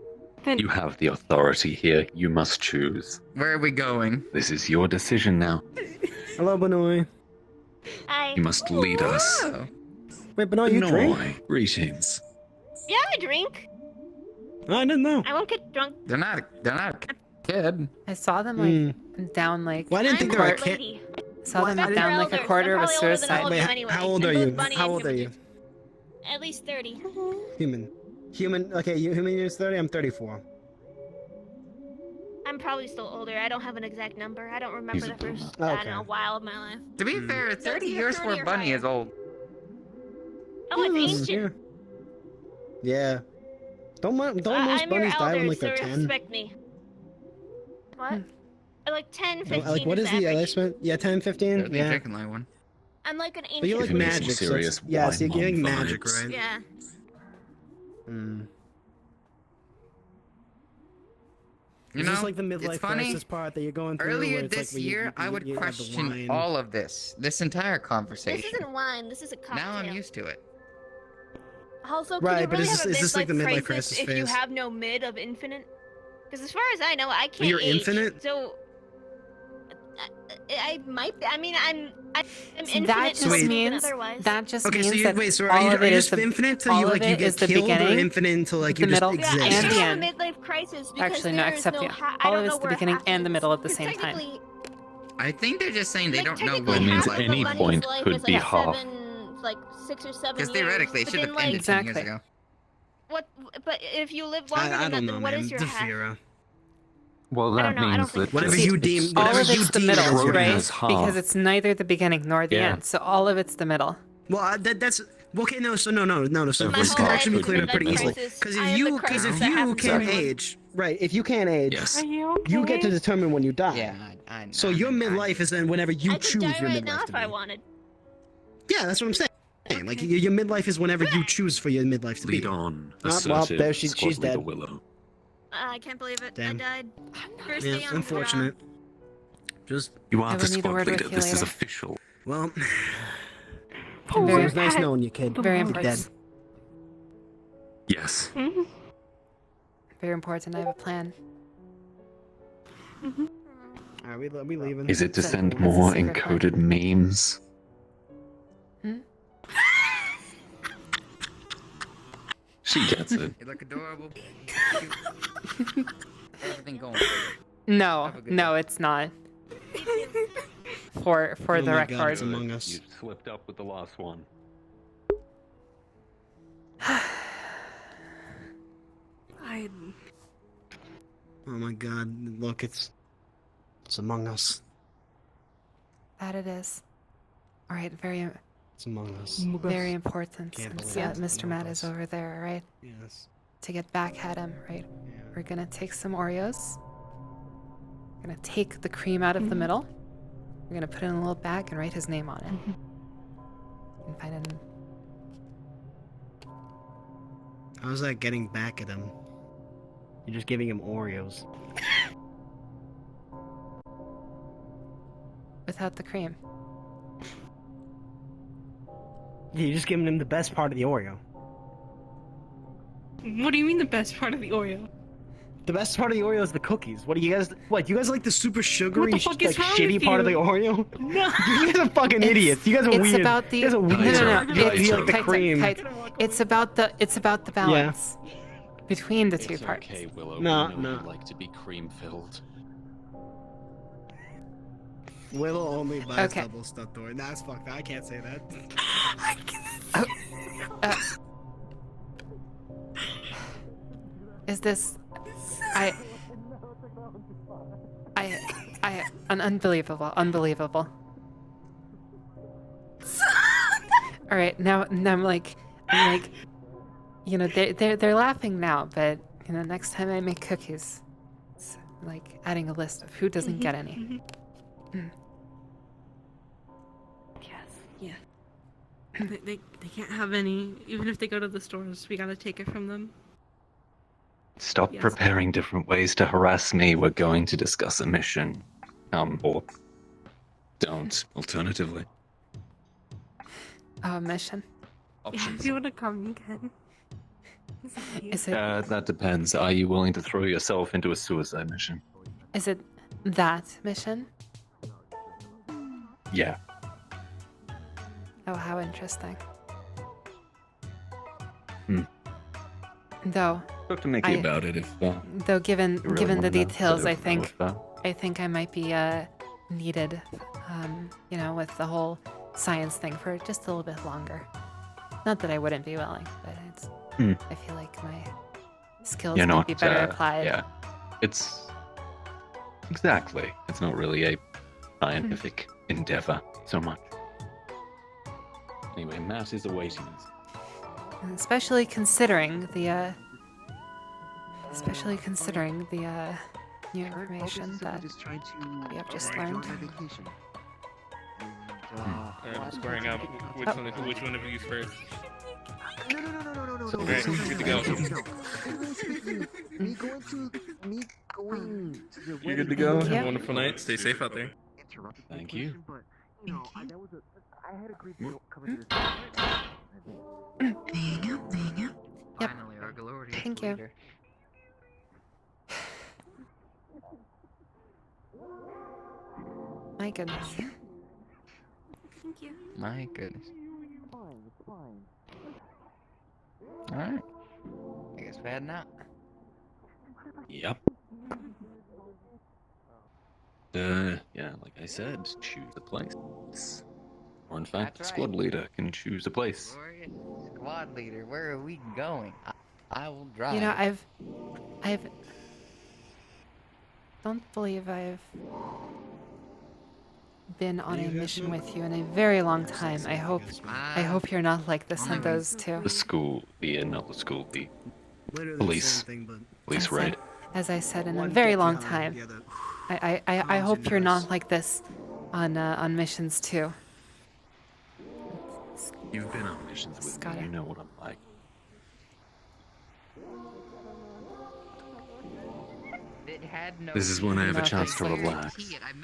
Then you have the authority here. You must choose. Where are we going? This is your decision now. Hello, Benoy. I. You must lead us. Oh. Wait, Benoy, you drink? Benoy, greetings. Yeah, I drink. Oh, I didn't know. I won't get drunk. They're not a kid. I saw them like down like. Well, I didn't I'm think an they were a old kid. lady. Saw them Except down for like a elders. quarter I'm of a probably older than all suicide. of Wait, you anyway. how old And are both you? Bunny How and old are you? At least 30. Human. Okay, human is 30. I'm 34. I'm probably still older. I don't have an exact number. I don't remember He's a the first, boomer. I Okay. don't know, while of my life. To be fair, 30 30 years for a bunny higher. is old. Oh, it's Mm, ancient. Yeah. Don't most I'm bunnies your die when elder, like they're so 10? respect me. What? Like 10, 15 Like what is the average. lifespan? Yeah, 10, 15. The Yeah. chicken line one. I'm like an ancient. But you like Give me some magic. So serious yeah, so you're wine getting mom magic, vibes. right? Yeah. Mm. You Is know, this like the midlife it's funny. crisis part that you're going through? Earlier where it's this like where year, I would you have the question wine? all of this entire This conversation. isn't wine. This is a cocktail. Now I'm used to it. Also, can Right, you but really is have this- a is this like the midlife midlife crisis crisis if you phase? have no mid of infinite? Because as far as I know, I can't You're age. infinite? So I might be. I mean, I'm infinite. That in just some means otherwise. that just Okay, means so you that wait. So all are of you it is just the infinite till all you of like you it get is the killed, or beginning, infinite until like the you just middle, exist? Yeah, I and still the have end. a midlife crisis because Actually, no, there's except no the ha- I all don't of know it's the where beginning half and the is. middle at the 'Cause same time. technically- I think they're just saying they like, don't know technically That means half of a any bunny's point life could is be like half. 6 or 7 Because years. theoretically, it but should then, have like, ended 10 years Exactly. ago. What? But if you live longer I than that, don't know, then what man. is your half? Zafira. Well, I that don't know, I don't means think that so. Whatever See, you deem, all whatever of you it's the deem middle, as your right? Schrodinger's half. Because it's neither the beginning nor the Yeah. end. So all of it's the middle. Well, that's okay. No, so no. So My this whole can life actually be is cleared up midlife pretty easily. crisis. Because I if am you, the crisis that happens to can't everyone. age, right? If you can't age, Yes. Are you okay? you get to determine when you die. Yeah, I know. So your midlife is then whenever you I could choose die your right midlife now to if I be. wanted. Yeah, that's what I'm saying. Like your midlife is whenever you choose for your midlife to be. Lead on. Well, Assertive there she's squad leader dead. Willow. I can't believe it. Damn. I died. First Yeah, day on unfortunate. Just You I are the will need a squad word with leader. you This is later. official. well, Oh, it Very- was nice knowing you, kid. Very You're important. dead. Yes. Mhm. Very important. I have a plan. Are we leaving? Is it to That's a- send that's a more secret plan. encoded memes? Hmm? She gets it. You look adorable. Everything going. No, Have a good no, it's not. For Oh the my God, record. it's Among Us. You slipped up with the last one. I Oh my God! Look, it's Among Us. That it is. All right, very, It's Among Us. very important. Can't Since believe it's Mr. Among Matt is Us. over there, right? Yes. To get back at him, right? We're gonna take some Oreos. We're gonna take the cream out of the middle. We're gonna put it in a little bag and write his name on it. And find it. How's that getting back at him? You're just giving him Oreos. Without the cream. Yeah, you're just giving him the best part of the Oreo. What do you mean the best part of the Oreo? The best part of the Oreo is the cookies. What do you guys? What you guys like the super sugary, What the fuck is wrong shitty with part of the you? Oreo? No. You guys are fucking idiots. You guys are It's weird. about the You guys are weird. no. You like the cream. It's about the balance between the two It's parts. okay, Willow. No, we know no. you like to be cream filled. Willow only buys Okay. double stuffed Oreo. Nah, it's fucked. I can't say that. Is this unbelievable. All right, now I'm like, you know, they're laughing now, but you know, next time I make cookies, it's like adding a list of who doesn't get any. Yes. Yeah. They can't have any. Even if they go to the stores, we gotta take it from them. Stop Yes. preparing different ways to harass me. We're going to discuss a mission. Or don't, alternatively. Oh, a mission. Yeah, if you wanna come, you can. Is it That depends. Are you willing to throw yourself into a suicide mission? is it that mission? Yeah. Oh, how interesting. Talk to Mickey about it if. Though given really given the wanna know. details, Let her know if, I think I might be needed, you know, with the whole science thing for just a little bit longer. Not that I wouldn't be willing, but it's. I feel like my skills You're might not, be better applied. Yeah. It's. Exactly. It's not really a scientific endeavor so much. Anyway, Matt is awaiting us. Especially considering the new information that we have just learned. I'm squaring up. Which one of you first? No. Okay, good to go. Me going to the You're good to go. Have Yeah. a wonderful night. Stay safe out there. Thank you. But you know, I had agreed to come into this. Yep. Finally, our glorious Thank you. leader. My goodness. Thank you. My goodness. Alright. I guess we're heading out. Yep. Yeah, like I said, choose a place. Or in fact, the That's squad right. leader can choose a place. Glorious squad leader, where are we going? I will drive. You know, I've don't believe I've been on a mission with you in a very long time. I hope you're not like this on those two. The school, not the school, the Literally police. the same thing, but Police raid. As I said, in a one very gets long behind time. the other. I hope you're not like this on missions too. You've been on missions with Gotta- me, you know what I'm like. It had no This is when I have a No, chance to it's like relax.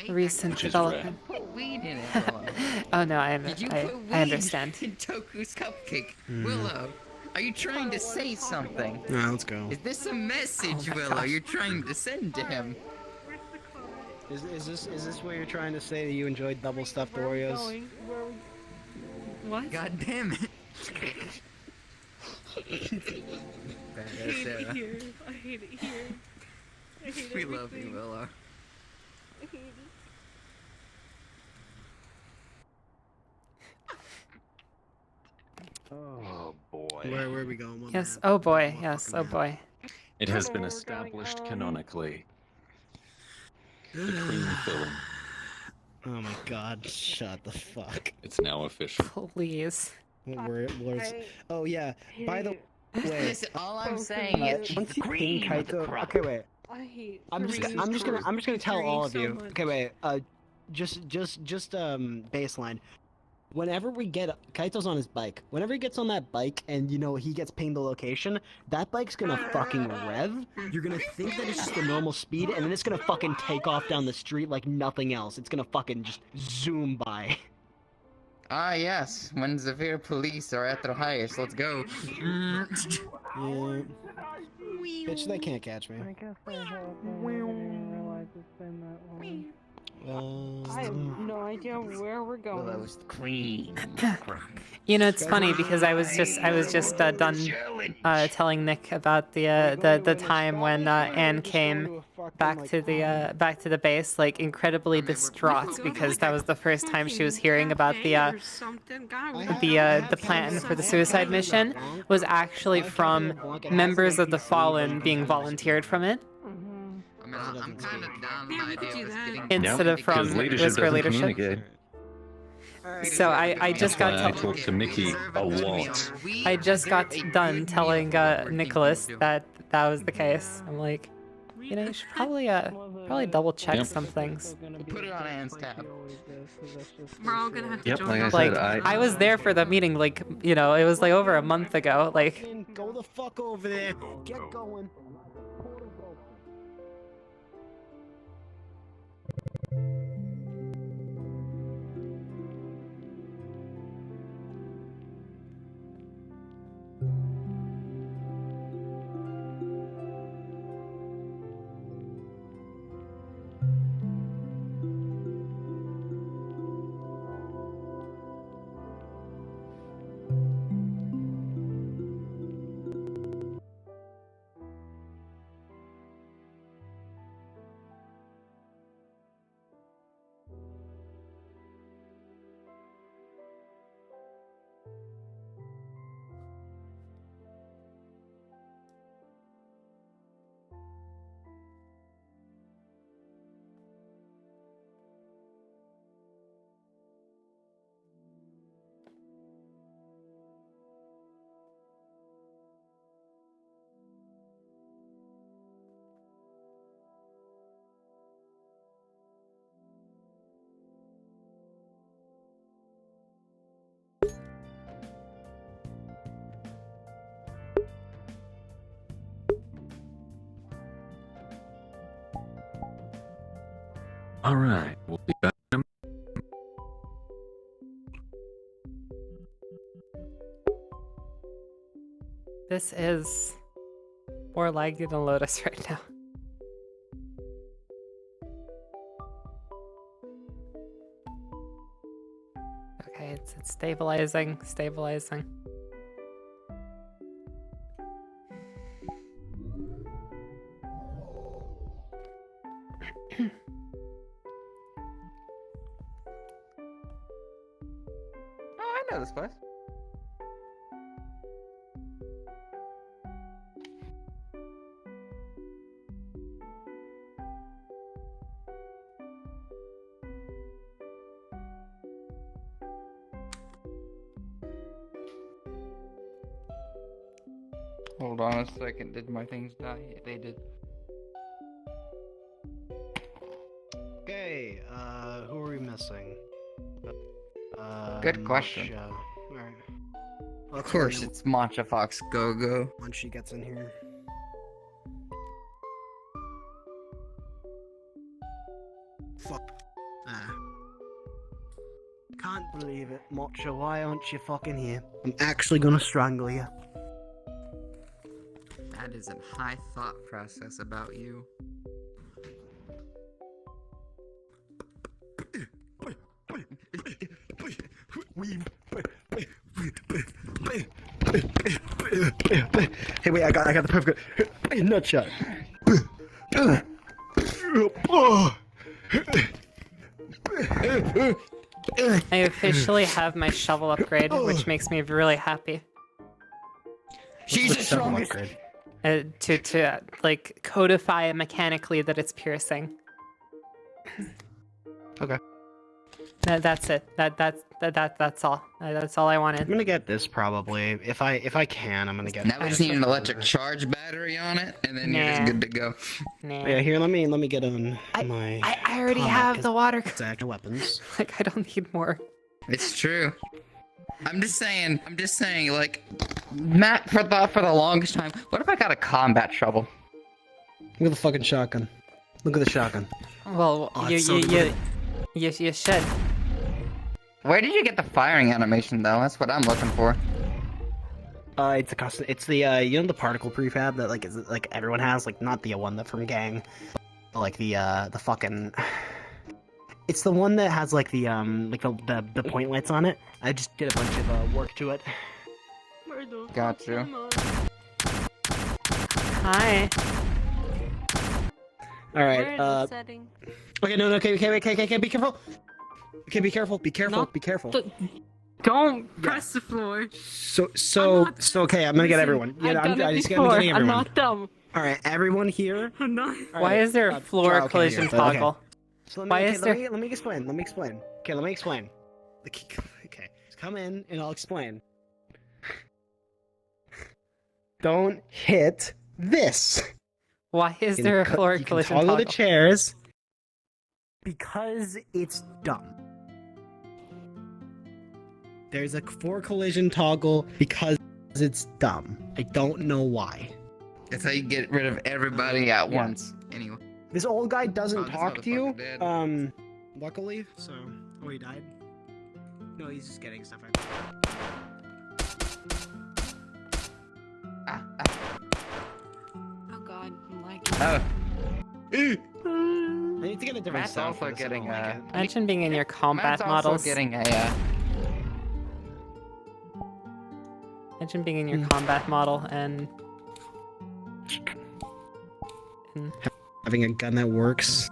Recent Which is development. Put weed in it. Willow. Oh no, Did you put weed I understand. in Toku's cupcake? Willow, are you trying to say something? No, let's go. Is this a message, Oh my Willow, gosh. you're trying to send to him? Is this where you're trying to say that you enjoyed double stuffed Oreos? What? God damn it. I hate it here. I hate it here. I hate We love you, everything. Willow. I hate it. Oh boy. Where are we going? What Yes. map? Oh boy. What Yes. fucking Oh map? boy. It has been established canonically. The cream filling. Oh my god, shut the fuck. It's now official. Please. Where's... Oh yeah, by the way... Listen, all I'm saying is once you think Kaito... Okay, wait. I hate. I'm just gonna tell all of you. Okay, wait. Just baseline. Whenever we get Kaito's on his bike. Whenever he gets on that bike and you know he gets pinged the location, that bike's gonna fucking rev. You're gonna think that it's just a normal speed, and then it's gonna fucking take off down the street like nothing else. It's gonna fucking just zoom by. Ah, yes. When severe police are at their highest, let's go. Yeah. Bitch, they can't catch me. I guess I have. I didn't realize it's been that long. I have no idea where we're going. Well, that was cream. You know, it's funny because I was just done telling Nick about the time when Anne came back to the base, like incredibly distraught because that was the first time she was hearing about the plan for the suicide mission was actually from members of the Fallen being volunteered from it. I'm kind of down with the idea of us getting... Instead of from Whisper Leadership. So I just got I talked to Mickey a lot. I just got done telling Nicholas that was the case. I'm like, you know, you should probably double check some things. Put it on Anne's tab. We're all gonna have to join. Like I Like, said, I was there for the meeting, like, you know, it was like over a month ago. Like, Go the fuck over there. Get going. all right, we'll be back. this is more laggy than Lotus right now. Okay, it's stabilizing. Oh, I know this place. Hold on a second. Did my things die? Yeah, they did. Okay, who are we missing? Good question. Alright. Of course, it's Matcha Fox Go-Go. Once she gets in here. Fuck. Can't believe it, Matcha. Why aren't you fucking here? I'm actually gonna strangle you. That is a high thought process about you. Hey, wait, I got the perfect nut shot. I officially have my shovel upgrade, which makes me really happy. She's the strongest. To like codify mechanically that it's piercing. Okay. That's it. That's all. That's all I wanted. I'm gonna get this probably. If I can, I'm gonna get. Now we just need an electric charge battery on it, and then you're just good to go. Nah. Yeah, here. Let me get on my. I already have the water. Exact weapons. Like I don't need more. It's true. I'm just saying, like, Matt thought for the longest time, what if I got a combat trouble? Look at the fucking shotgun. Look at the shotgun. Well, Oh, you it's so good. should. Where did you get the firing animation, though? That's what I'm looking for. It's a custom. It's the you know the particle prefab that like everyone has, like not the one that from Gang, but like the fucking. It's the one that has like the point lights on it. I just did a bunch of work to it. Got you. Hi. All right. Where is the setting? Okay, no, okay, be careful. Okay, be careful, be careful, Not be careful. Don't press the floor. So okay, I'm gonna get everyone. Yeah, I'm just getting everyone. I'm not dumb. All right, everyone here. I'm not. Why is there a floor collision okay. toggle? So Why is there? Let me explain. Okay, let me explain. Okay, just come in and I'll explain. Don't hit this. Why is there a floor collision toggle toggle? the chairs. Because it's dumb. There's a floor collision toggle because it's dumb. I don't know why. That's how you get rid of everybody at once. Anyway. This old guy doesn't this talk to you. motherfucker Luckily, so. Oh, he died? No, he's just getting stuff. Oh god, I'm like. Oh. I need to get a different Matt's sound for also this, I don't getting like it. Imagine being in your combat Matt's models. also getting a, Imagine being in your combat model and having a gun that works.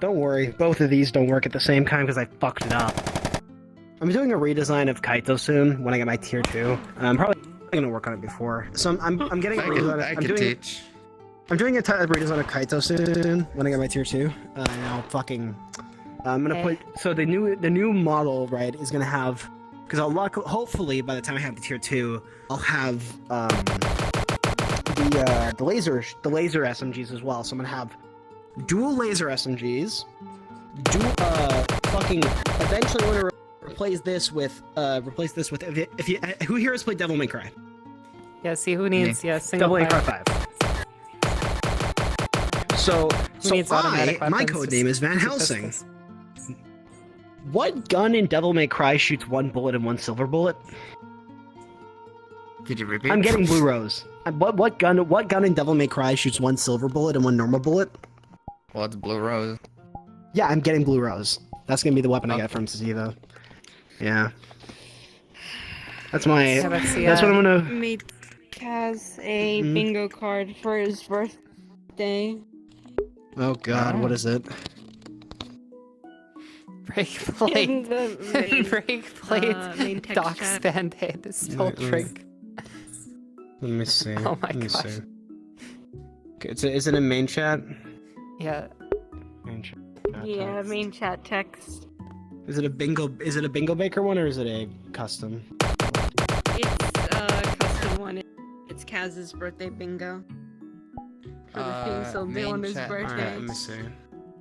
Don't worry, both of these don't work at the same time because I fucked it up. I'm doing a redesign of Kaito soon when I get my tier 2. I'm probably gonna work on it before. So I'm getting a redesign. I'm doing a redesign of Kaito soon when I get my tier 2. And I'll fucking I'm gonna put so the new model, right, is gonna have, because hopefully by the time I have the tier 2, I'll have the laser SMGs as well. So I'm gonna have dual laser SMGs. Fucking eventually I'm gonna replace this with if you who here has played Devil May Cry? yeah, see who needs single Devil May Cry player. 5. So needs automatic my weapons? code name is Van Just Helsing. pistols. What gun in Devil May Cry shoots one bullet and one silver bullet? Could you repeat? I'm getting Blue Rose. What gun in Devil May Cry shoots one silver bullet and one normal bullet? Well, it's Blue Rose. Yeah, I'm getting Blue Rose. That's gonna be the weapon I get from Sativa. Yeah. That's my. Yeah, that's what I'm gonna. Made Kaz a bingo card for his birthday. Oh God, what is it? Breakblade. Breakblade. main text Doc's chat. Band-Aid is still drink. Let me see. Oh my Let me gosh. see. Okay, is it in main chat? Yeah. Main chat. Yeah, main chat text. Is it a bingo? Is it a bingo baker one or is it a custom? It's a custom one. It's Kaz's birthday bingo. For the things he'll do on his birthday. Alright, let me see.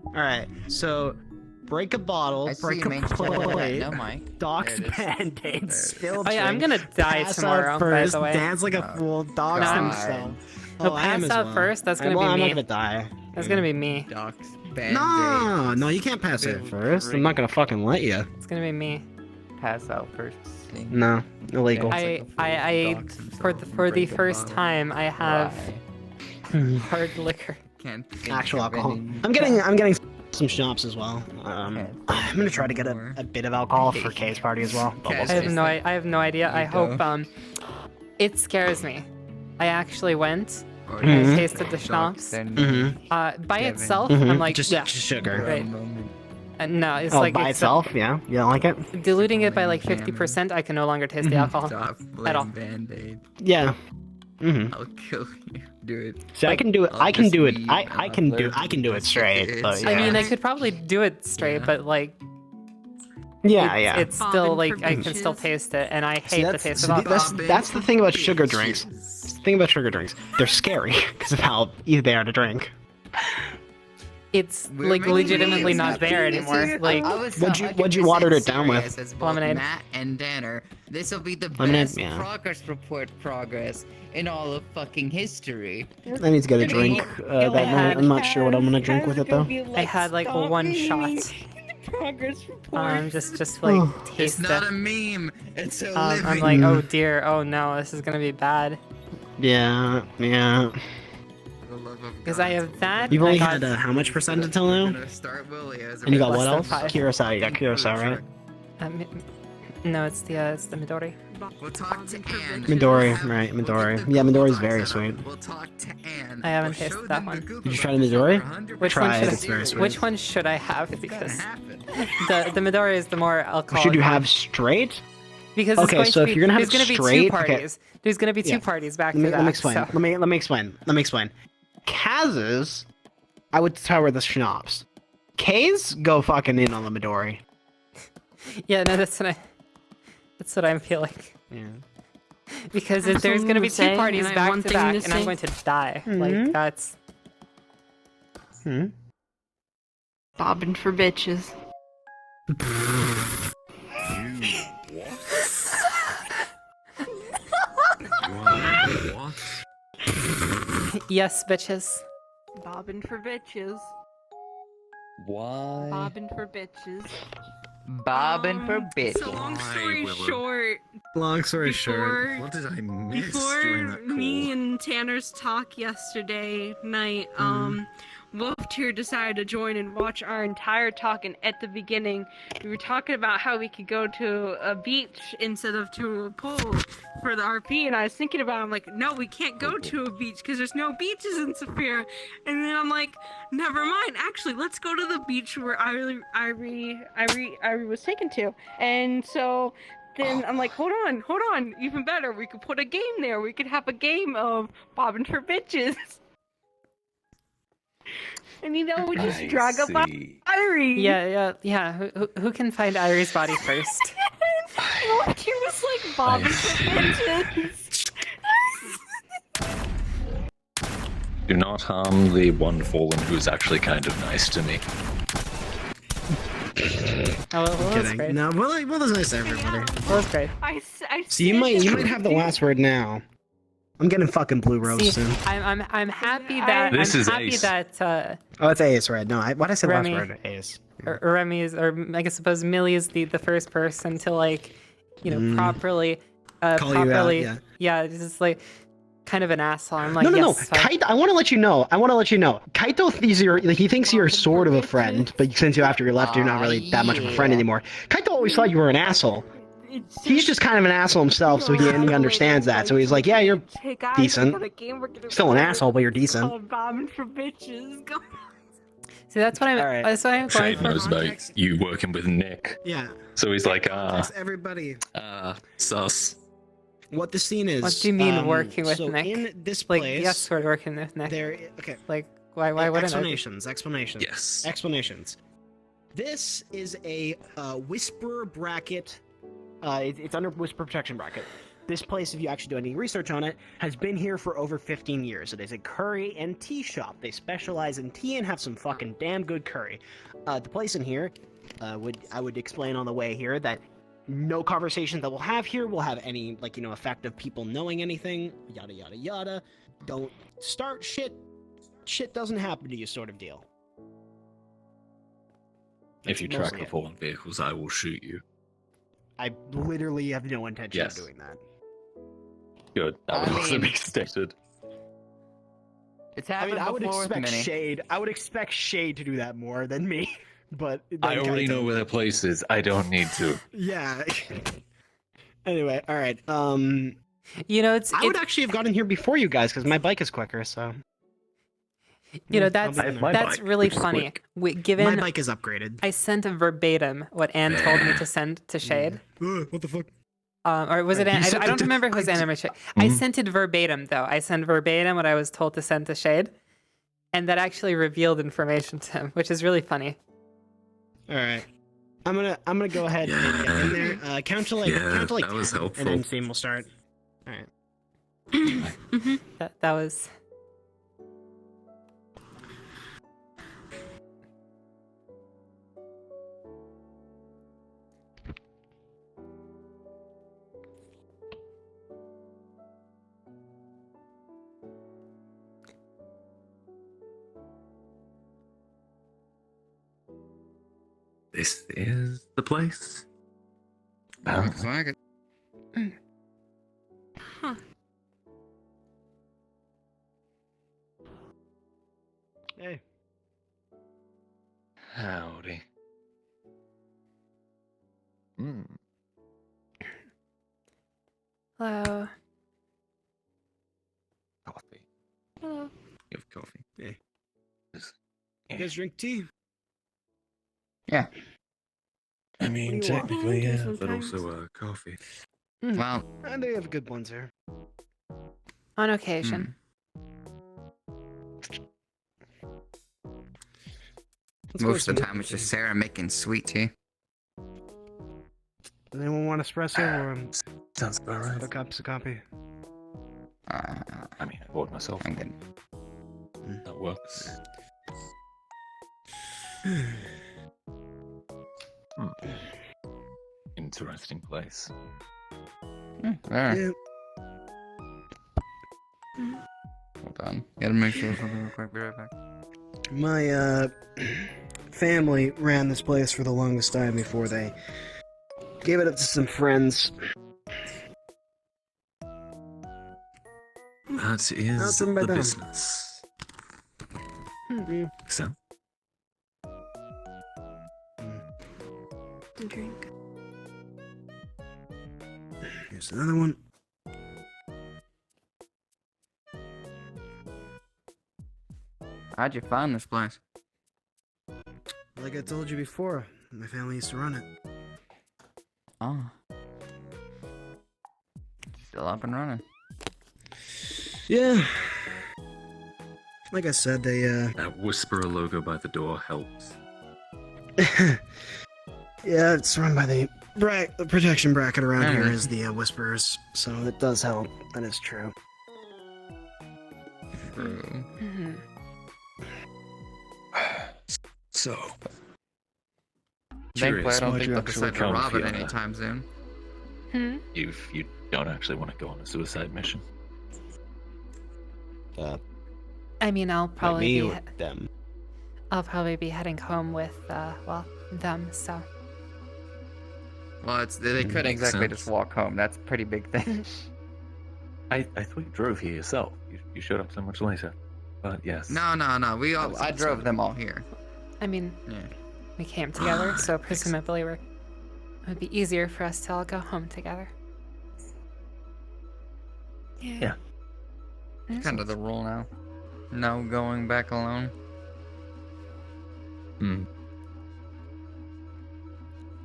Alright, so break a bottle, I see break a main chat. plate, No, Mike. Doc's There it is. Band-Aid, spilled Oh yeah, I'm drink, gonna die pass tomorrow, out by first, the way. dance like a fool, dogs God. himself. No, I am pass as out well. first, that's gonna be I'm me. not gonna die. That's gonna be me. Doc's Band-Aid. No, you can't pass out first. I'm not gonna fucking let you. It's gonna be me. Pass out first. No, illegal. I for the first time I have hard liquor. Can't think Actual of alcohol. any- I'm getting some schnapps as well. I'm gonna try to get a bit of alcohol for Kay's party as well. But we'll I have see. I have no idea. I You hope go. it scares me. I actually went Or and I Mhm. tasted the schnapps. Mhm. By Kevin. itself, Mhm. I'm like, just yeah, sugar. right. No, it's Oh, like by it's itself, yeah. You don't like it? diluting it by like 50%. I can no longer taste the alcohol Stop at all. playing Band-Aid. Yeah. Mhm. I'll kill you. Do it. See, I can do it. I'll I can just do it. leave I can do. after. I can do it straight. But yeah. I mean, I could probably do it straight, but like, Yeah, it's, yeah. it's still Bobbing like for I can still bitches. taste it, and I See, hate the that's, taste see, of alcohol. that's the thing about sugar drinks. The thing about sugar drinks, they're scary because of how easy they are to drink. it's We're like making legitimately memes not now. there This anymore. is- Like, I was What'd you watered it down with? serious as both Lemonade. Matt and Danner. This will be the Lemonade, best yeah. progress report in all of fucking history. I need to get a drink that night. I'm not sure what I'm gonna drink with it though. I had like one shot. Progress report. Just like It's taste not it. a meme. It's a I'm living. like, oh dear, oh no, this is gonna be bad. Yeah. Because I have that. You've only I had got, how much percent until now? And you got Less what than else? 5. Curacao. You got Curacao, right? no, it's the Midori. We'll talk to Anne. Midori, right? Midori. Yeah, Midori's very sweet. We'll talk to Anne. I haven't tasted that one. Did you try the Midori? Try it. It's very sweet. Which one should I have? Because the Midori is the more alcoholic. Should you one. have straight? Because Okay, it's so going if to you're gonna be, have there's it going to be two straight, okay. parties. There's going to be two parties back to Let back. me explain. So. Let me explain. Kaz's, I would tell her the schnapps. K's go fucking in on the Midori. Yeah, no, that's what I'm feeling. Yeah. Because I have there's going to be something two to say, parties and I have back one to thing back, to and I'm say. going to die. Mhm. Like that's. Bobbing for bitches. What? Yes, bitches. Bobbing for bitches. Why? Bobbing for bitches. Bobbing for bitches. So long story Willow? short, Long story before, What did I miss before during that call? me and Tanner's talk yesterday night, Wolf here decided to join and watch our entire talk, and at the beginning, we were talking about how we could go to a beach instead of to a pool for the RP, and I was thinking about it, I'm like, no, we can't go to a beach because there's no beaches in Saphira, and then I'm like, never mind, actually, let's go to the beach where Irie was taken to, and so then I'm like, hold on, even better, we could put a game there, we could have a game of bobbing for bitches. And we just drag up Irie. Yeah. Who can find Irie's body first? Wolf here was like bobbing for bitches. Do not harm the one fallen who's actually kind of nice to me. Oh, well, that's Kidding. great. No, Willow's nice to everybody. Well, that's great. So you might have the last word now. I'm getting fucking blue rose See, soon. I'm happy that This I'm is happy Ace. that Oh, it's Ace, right? No, what I said Remy, last word, Ace. or Remy is, or I suppose Millie is the first person to like, properly, Call you out, yeah. it's just like kind of an asshole. I'm like, No. yes, fine. Kaito, I want to let you know. Kaito thinks you're sort of a friend, but since after you left, you're not really that much of a friend anymore. Kaito always thought you were an asshole. He's just kind of an asshole himself, so he understands that. So he's like, yeah, you're decent. Still an asshole, but you're decent. Bobbing for bitches. Go. See, that's what I'm. Alright. That's what I'm going Shade knows for. about you working with Nick. Yeah. So he's like, Everybody. sus. What the scene is. What do you mean working with so Nick? in this Like, place, yes, we're working with Nick. okay. Like, why wouldn't explanations? Yes. Explanations. This is a whisper bracket. It's under whisper protection bracket. This place, if you actually do any research on it, has been here for over 15 years. It is a curry and tea shop. They specialize in tea and have some fucking damn good curry. The place in here, I would explain on the way here that no conversation that we'll have here will have any, effect of people knowing anything, yada, yada, yada. Don't start shit. Shit doesn't happen to you sort of deal. If you That's track mostly the it. fallen vehicles, I will shoot you. I literally have no intention Yes. of doing that. Good. That would also be stated. It's happened I would before with expect Minnie. Shade. I would expect Shade to do that more than me. But I already know where their place is. I don't need to. Yeah. Anyway, all right. It's. I would actually have gotten here before you guys because my bike is quicker. So. That's bike, really which is funny. quick. Given My bike is upgraded. I sent a verbatim what Anne told me to send to Shade. What the fuck? Or was it Anne? I don't remember if it was Anne or Shade. I Mhm. sent it verbatim though. I sent verbatim what I was told to send to Shade, and that actually revealed information to him, which is really funny. All right. I'm gonna go ahead and get in there. Count to like that was 10, helpful. and then scene will start. All right. That was. This is the place. Looks like it. Huh. Hey. Howdy. Hello. Coffee. Hello. You have coffee. Hey. Yeah. You guys drink tea? Yeah. I mean, What do you want? technically, Yeah, yeah, but sometimes. also coffee. Well, And they have good ones here. On occasion. Let's go most of the some- time it's just Sarah making sweet tea. Does anyone want espresso or Sounds about right. other cups of coffee? I mean, I bought myself. I'm good. That works. Interesting place. There. Yeah. Hold on. Gotta make sure something real quick. Be right back. My family ran this place for the longest time before they gave it up to some friends. That is done by the them. business. So, Drink. Here's another one. How'd you find this place? Like I told you before, my family used to run it. Oh. Still up and running. Yeah. Like I said, they That Whisperer logo by the door helps. yeah, it's run by the protection bracket around here Alright. is the Whisperers, so it does help. That is true. True. Mm-hmm. So, Thankfully, I don't why'd think you they'll actually decide to come, rob it Fiona? anytime soon. Hmm? you don't actually want to go on a suicide mission. I mean, I'll probably me be or them. I'll probably be heading home with them. So Well, they couldn't Makes exactly sense. just walk home. That's a pretty big thing. I thought you drove here yourself. You showed up so much later. But yes. No. I drove them all here. I mean, Yeah. we came together, so presumably it would be easier for us to all go home together. Yeah. Kind of the rule now. No going back alone.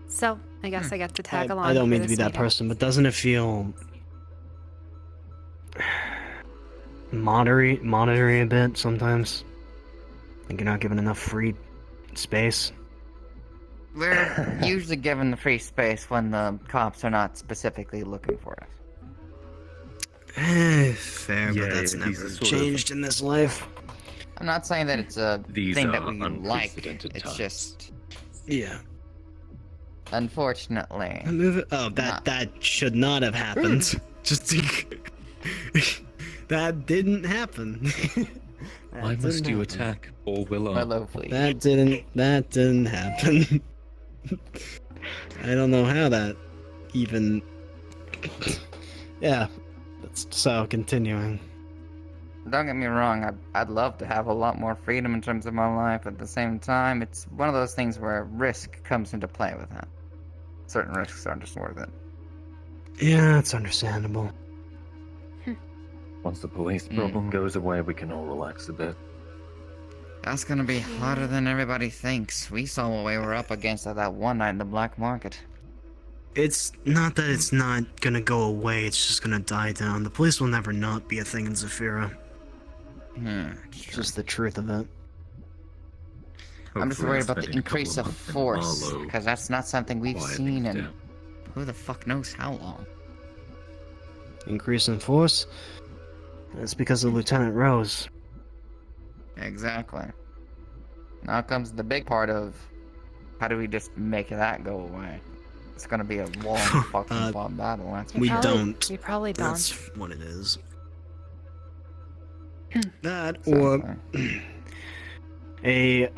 So I guess I get to tag along. I don't for mean to be this that meeting. person, but doesn't it feel monitoring a bit sometimes? Like you're not given enough free space. We're usually given the free space when the cops are not specifically looking for us. Fair, Yeah, but that's these never are sort of- changed in this life. I'm not saying that it's a These thing that are we like. unprecedented It's times. just, Yeah. unfortunately. Move it. Oh, that should not have happened. Just that didn't happen. Why must you attack Paul Willow? Hello, please. That didn't happen. I don't know how that even. Yeah. So continuing. Don't get me wrong, I'd love to have a lot more freedom in terms of my life. At the same time, it's one of those things where risk comes into play with that. Certain risks aren't just worth it. Yeah, it's understandable. Once the police problem goes away, we can all relax a bit. That's gonna be harder than everybody thinks. We saw what we were up against at that one night in the black market. It's not that it's not gonna go away, it's just gonna die down. The police will never not be a thing in Zafira. It's just the truth of it. I'm just Hopefully worried I'll about the spend a couple increase of months in force, Marlow because that's not something we've quieting seen it in down. who the fuck knows how long. Increase in force? That's because of Lieutenant Rose. Exactly. Now comes the big part of how do we just make that go away? It's gonna be a long fucking fought battle. That's We for sure. don't. We probably don't. That's what it is. That or a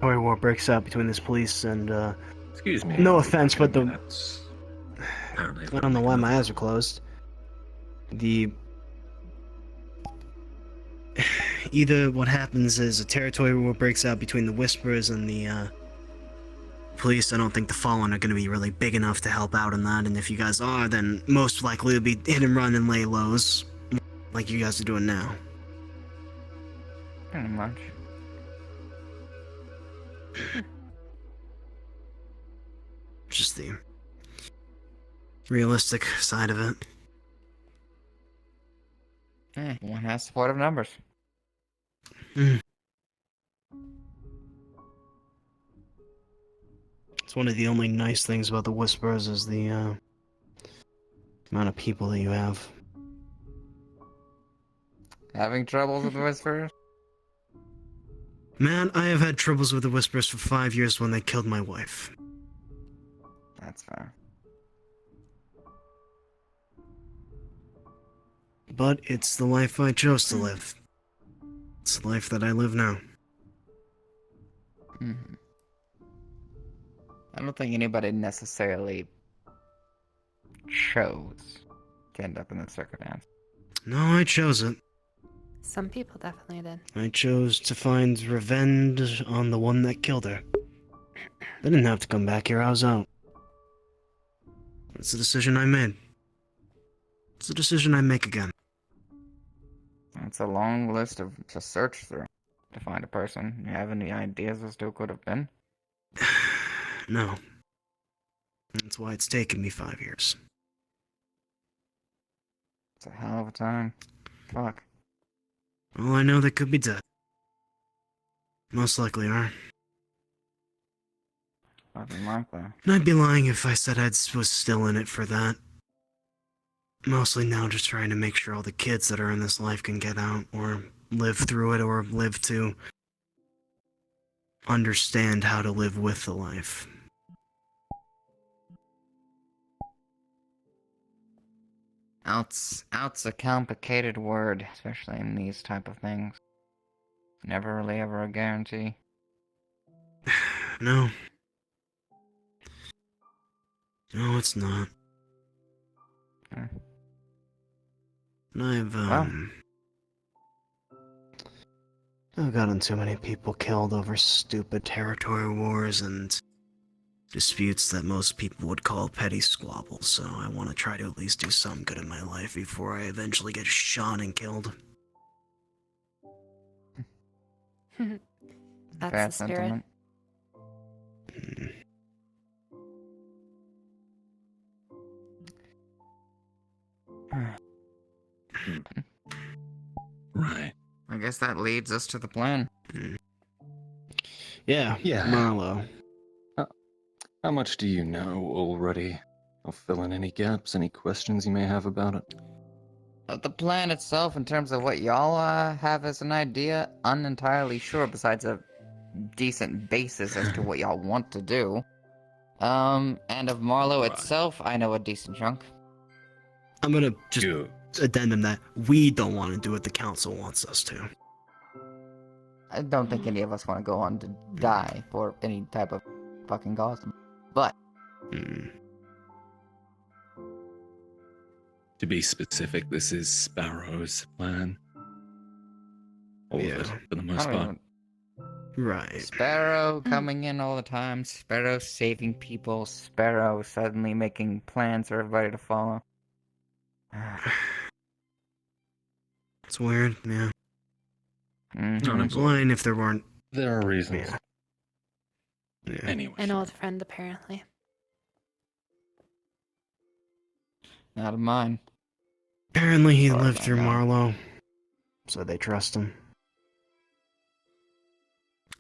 territory war breaks out between this police and, Excuse me. no offense, but the... That's apparently I don't know why my eyes are closed. Either what happens is a territory war breaks out between the Whisperers and the, police. I don't think the Fallen are gonna be really big enough to help out in that, and if you guys are, then most likely it'll be hit and run and lay lows, like you guys are doing now. Pretty much. Just the realistic side of it. One has supportive numbers. It's one of the only nice things about the Whisperers is the amount of people that you have. Having troubles with the Whisperers? Man, I have had troubles with the Whisperers for 5 years when they killed my wife. That's fair. But it's the life I chose to live. It's the life that I live now. I don't think anybody necessarily chose to end up in this circumstance. No, I chose it. Some people definitely did. I chose to find revenge on the one that killed her. They didn't have to come back here, I was out. It's the decision I made. It's the decision I make again. It's a long list to search through to find a person. You have any ideas as to who could have been? No. That's why it's taken me 5 years. It's a hell of a time. Fuck. Well, I know they could be dead. Most likely are. Nothing like that. And I'd be lying if I said I was still in it for that. Mostly now just trying to make sure all the kids that are in this life can get out, or live through it, or live to understand how to live with the life. Out's a complicated word, especially in these type of things. Never really ever a guarantee. No. No, it's not. And I've gotten too many people killed over stupid territory wars and disputes that most people would call petty squabbles, so I want to try to at least do some good in my life before I eventually get shot and killed. That's Fair the spirit. sentiment. Right. I guess that leads us to the plan. Yeah, Marlowe. How much do you know already? I'll fill in any gaps, any questions you may have about it. The plan itself, in terms of what y'all have as an idea, unentirely sure, besides a decent basis as to what y'all want to do. And of Marlowe itself, I know a decent chunk. I'm gonna just addendum that we don't want to do what the council wants us to. I don't think any of us want to go on to die for any type of fucking cause. But to be specific, this is Sparrow's plan. All of it, for the most part. Right. Sparrow coming in all the time, Sparrow saving people, Sparrow suddenly making plans for everybody to follow. It's weird, yeah. Mm-hmm. It's lying if there weren't. There are reasons. Yeah. Anyway. An old friend, apparently. Not of mine. Apparently he Sorry lived about through that. Marlowe, so they trust him.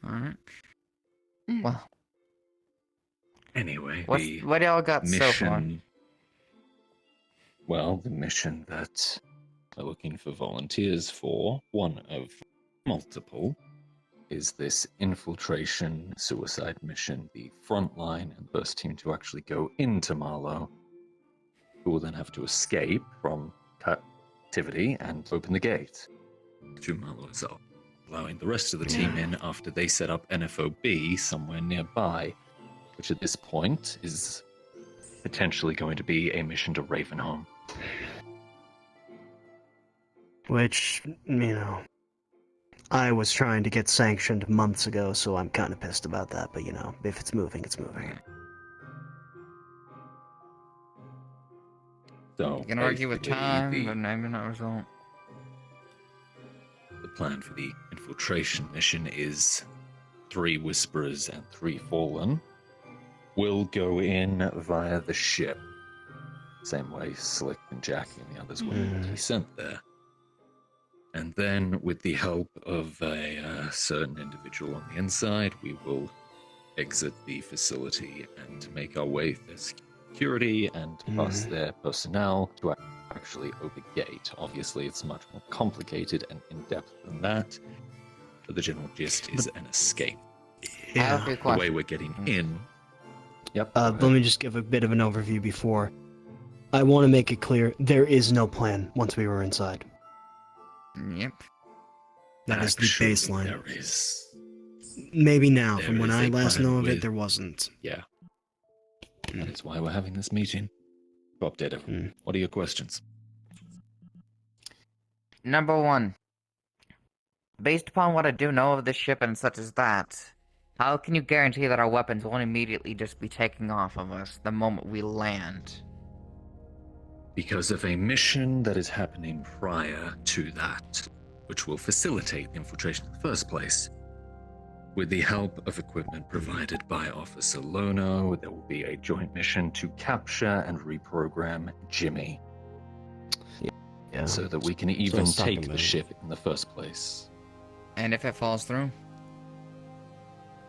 Alright. Well. Anyway, What y'all got so far? Well, the mission that we're looking for volunteers for, one of multiple, is this infiltration suicide mission, the frontline and first team to actually go into Marlowe, who will then have to escape from captivity and open the gate to Marlowe itself. allowing the rest of the team in after they set up NFOB somewhere nearby, which at this point is potentially going to be a mission to Ravenholm. Which, I was trying to get sanctioned months ago, so I'm kind of pissed about that, but if it's moving, it's moving. So, You can argue with basically, time, but maybe not result. The plan for the infiltration mission is 3 Whisperers and 3 Fallen will go in via the ship. Same way Slick and Jackie and the others will be sent there. And then, with the help of a certain individual on the inside, we will exit the facility and make our way through security and past their personnel to actually open the gate. Obviously, it's much more complicated and in-depth than that, but the general gist is an escape. Yeah. The way we're getting in... Yep. Let me just give a bit of an overview before. I want to make it clear, there is no plan once we were inside. Yep. That is the baseline. There is. Maybe now, There from when is I a last plan know of with- it, there wasn't. Yeah. That is why we're having this meeting. To update everyone. What are your questions? Number 1. Based upon what I do know of this ship and such as that, how can you guarantee that our weapons won't immediately just be taking off of us the moment we land? Because of a mission that is happening prior to that, which will facilitate the infiltration in the first place. With the help of equipment provided by Officer Lono, there will be a joint mission to capture and reprogram Jimmy. Yeah. So that we can So even it's take something the that- ship in the first place. And if it falls through?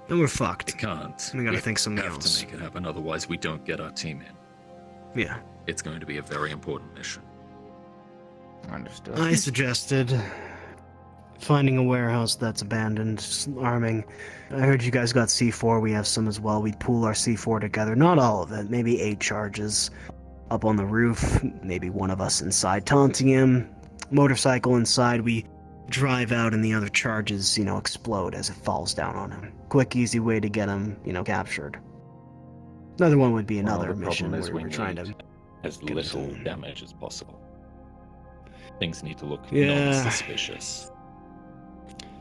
Then we're fucked. It can't. We gotta think something have else. to make it happen, otherwise we don't get our team in. Yeah. It's going to be a very important mission. Understood. I suggested finding a warehouse that's abandoned, arming. I heard you guys got C4, we have some as well. We pool our C4 together. Not all of it, maybe 8 charges. Up on the roof, maybe one of us inside taunting him. Motorcycle inside, we drive out and the other charges, explode as it falls down on him. Quick, easy way to get him, captured. Another one would be Well, another the mission problem where is we're trying need to... as get us little in. damage as possible. Things need to look Yeah. non-suspicious.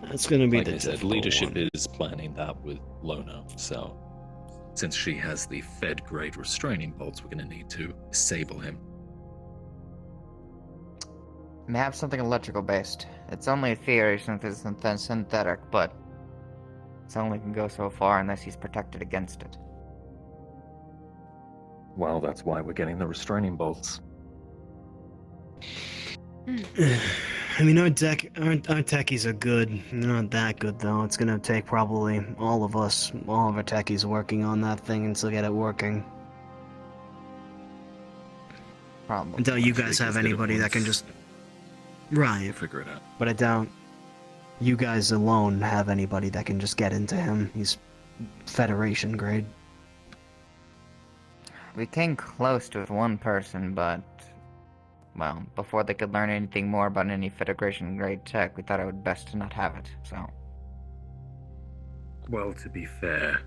That's gonna be Like the I said, difficult leadership one. is planning that with Lono, so since she has the Fed-grade restraining bolts, we're going to need to disable him. May have something electrical based. It's only a theory since it's synthetic, but it only can go so far unless he's protected against it. Well, that's why we're getting the restraining bolts. I mean, our techies are good. They're not that good, though. It's gonna take probably all of our techies working on that thing until get it working. Probably. Until you Once we guys get have good at anybody that can once, just... Right. we'll figure it out. But I doubt you guys alone have anybody that can just get into him. He's Federation grade. We came close to it with one person, but... well, before they could learn anything more about any Federation grade tech, we thought it would best to not have it, so... Well, to be fair,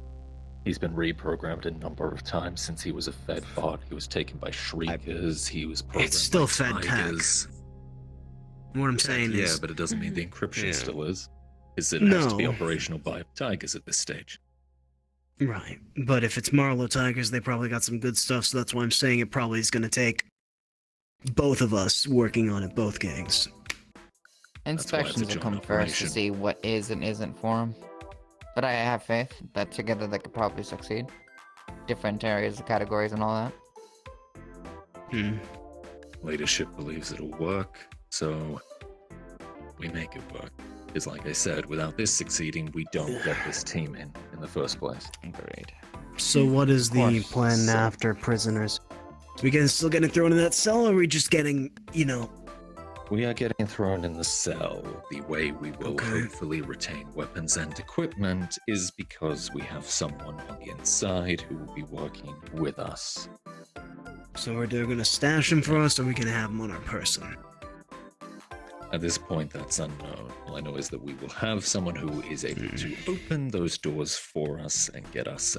he's been reprogrammed a number of times since he was a Fed bot. He was taken by Shriekers, he was programmed It's still by Fed tech. Tigers. What I'm saying Yeah, is... but it doesn't mean the encryption Yeah. still is. Is it has to be No. operational by Tigers at this stage. Right. But if it's Marlowe Tigers, they probably got some good stuff, so that's why I'm saying it probably is gonna take both of us working on it, both gangs. Inspections will come first to see what is and isn't for them. But I have faith that together they could probably succeed. Different areas, categories, and all that. Leadership believes it'll work, so we make it work. Because like I said, without this succeeding, we don't get this team in the first place. Agreed. So what is the course. plan So- after prisoners? Still getting thrown in that cell, or are we just getting, We are getting thrown in the cell. The way we will Okay. hopefully retain weapons and equipment is because we have someone on the inside who will be working with us. So are they gonna stash them for us, or are we gonna have them on our person? At this point, that's unknown. All I know is that we will have someone who is able to open those doors for us and get us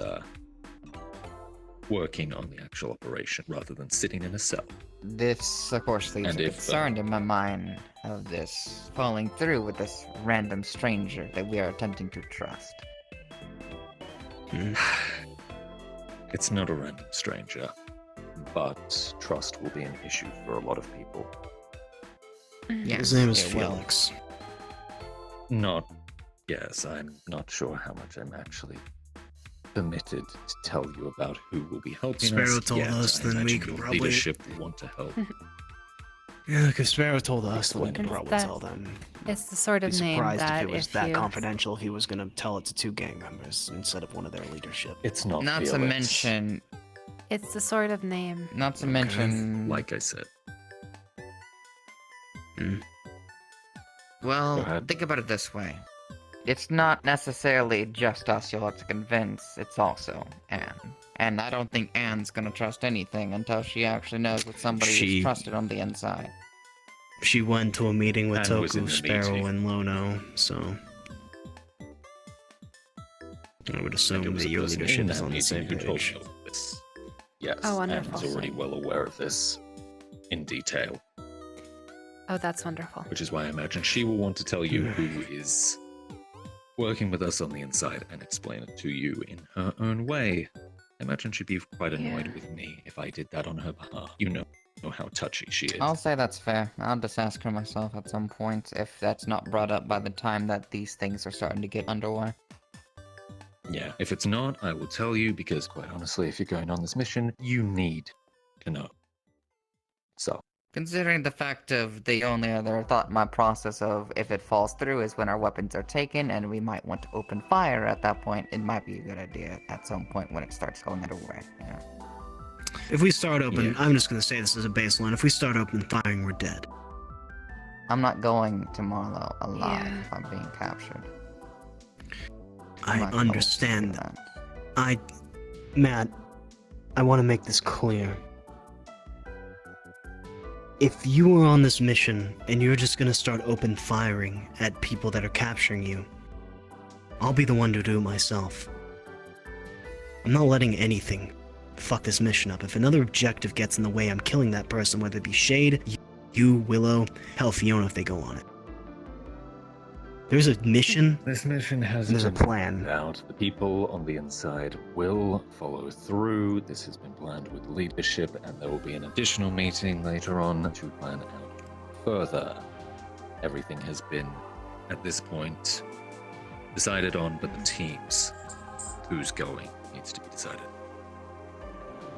working on the actual operation rather than sitting in a cell. This, of course, leaves And a if, concern in my mind of this falling through with this random stranger that we are attempting to trust. It's not a random stranger, but trust will be an issue for a lot of people. Yes, His name is it will. Felix. Yes, I'm not sure how much I'm actually permitted to tell you about who will be helping Sparrow us. told yet. us, I then we imagine could your probably- leadership will want to help. Yeah, because Sparrow told us that we could It's probably that- tell them. It's the sort Be of name surprised that if it was if that you... confidential if he was going to tell it to 2 gang members instead of one of their leadership. It's not Not to Felix. mention, It's the sort of name. not to mention, Like I said. Go well, ahead. think about it this way. It's not necessarily just us you'll have to convince, it's also Anne. And I don't think Anne's gonna trust anything until she actually knows what somebody She- is trusted on the inside. She went to a meeting with Anne was in Toku, the Sparrow, meeting. and Lono, so... I would And assume it was that a your person leadership in is that on the meeting same who told page. me all this. Yes, Oh, Anne wonderful. is already well aware of this in detail, Oh, that's wonderful. which is why I imagine she will want to tell you who is working with us on the inside and explain it to you in her own way. I imagine she'd be quite annoyed with me if I did that on her behalf. You know how touchy she is. I'll say that's fair. I'll just ask her myself at some point if that's not brought up by the time that these things are starting to get underway. Yeah, if it's not, I will tell you because, quite honestly, if you're going on this mission, you need to know. So, Considering the fact of the only other thought in my process of if it falls through is when our weapons are taken and we might want to open fire at that point, it might be a good idea at some point when it starts going underway. Yeah. If we start open, Yeah. I'm just going to say this as a baseline. If we start open firing, we're dead. I'm not going to Marlow alive Yeah. if I'm being captured. I'm I not going understand to do that. Matt, I want to make this clear. If you were on this mission and you're just gonna start open firing at people that are capturing you, I'll be the one to do it myself. I'm not letting anything fuck this mission up. If another objective gets in the way, I'm killing that person, whether it be Shade, you, Willow, hell, Fiona if they go on it. There's a mission. this mission has There's a been plan. planned out. The people on the inside will follow through. This has been planned with leadership, and there will be an additional meeting later on to plan out further. Everything has been, at this point, decided on, but the teams, who's going, needs to be decided.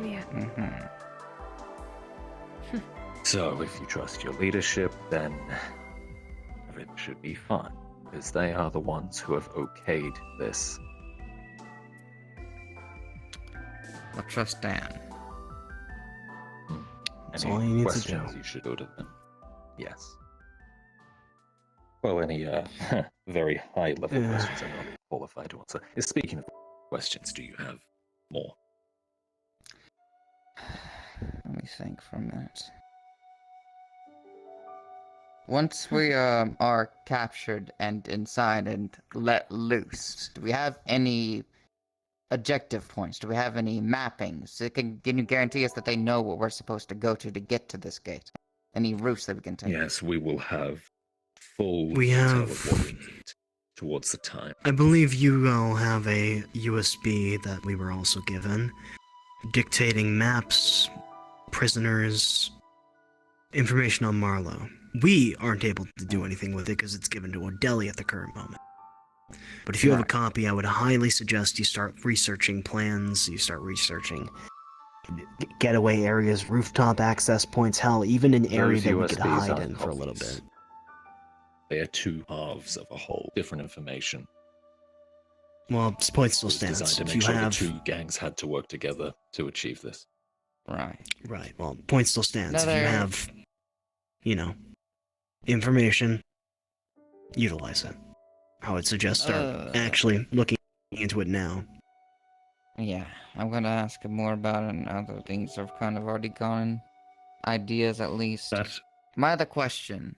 Yeah. Mm-hmm. So, if you trust your leadership, then everything should be fine, because they are the ones who have okayed this. I'll trust Dan. That's Any all you need to questions, do. you should go to them. Yes. Well, any very high-level Yeah. questions I'm not qualified to answer. Speaking of questions, do you have more? Let me think for a minute. Once we are captured and inside and let loose, do we have any objective points? Do we have any mappings? Can you guarantee us that they know what we're supposed to go to get to this gate? Any routes that we can take? Yes, we will have full We detail have- of what we need towards the time. I believe you all have a USB that we were also given, dictating maps, prisoners, information on Marlowe. We aren't able to do anything with it because it's given to Odelli at the current moment. But if you have a Right. copy, I would highly suggest you start researching plans, you start researching getaway areas, rooftop access points, hell, even an area Those that we could USBs hide are in for a little copies. bit. They are two halves of a whole, different information. Well, this point still It was stands. designed to If make you sure have... the two gangs had to work together to achieve this. Right. Right, well, point still stands. If you Another- have, information, utilize it. I would suggest start actually looking into it now. Yeah, I'm gonna ask him more about it, and other things have kind of already gone. Ideas, at least. That My other question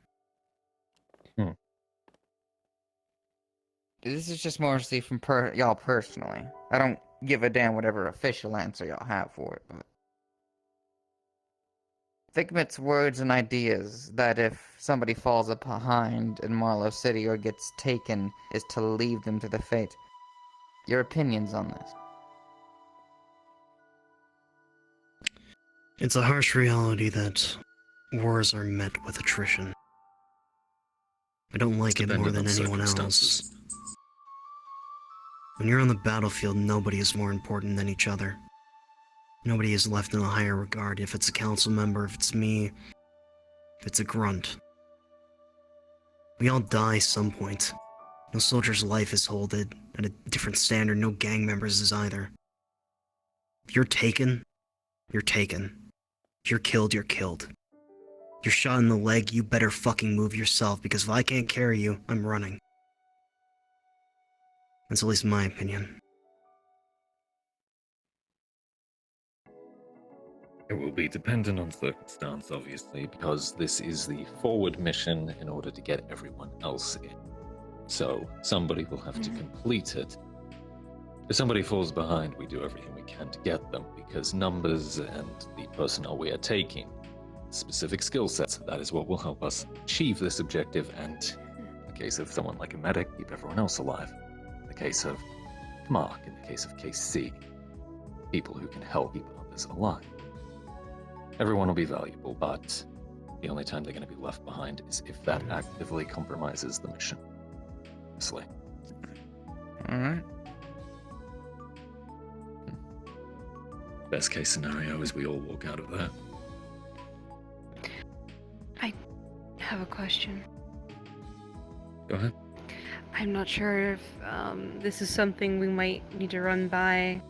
This is just mostly from y'all personally. I don't give a damn whatever official answer y'all have for it, but Figment's words and ideas that if somebody falls behind in Marlow City or gets taken is to leave them to the fate. Your opinions on this? It's a harsh reality that wars are met with attrition. I don't like it more than anyone else. When you're on the battlefield, nobody is more important than each other. Nobody is left in a higher regard if it's a council member, if it's me, if it's a grunt. We all die some point. No soldier's life is holded at a different standard, no gang members is either. If you're taken, you're taken. If you're killed, you're killed. If you're shot in the leg, you better fucking move yourself, because if I can't carry you, I'm running. That's at least my opinion. It will be dependent on circumstance, obviously, because this is the forward mission in order to get everyone else in. So, somebody will have to complete it. If somebody falls behind, we do everything we can to get them, because numbers and the personnel we are taking, specific skill sets, that is what will help us achieve this objective, and in the case of someone like a medic, keep everyone else alive. In the case of Mark, in the case of Case C, people who can help keep others alive. Everyone will be valuable, but the only time they're going to be left behind is if that actively compromises the mission. Honestly. Alright. Best case scenario is we all walk out of there. I have a question. Go ahead. I'm not sure if this is something we might need to run by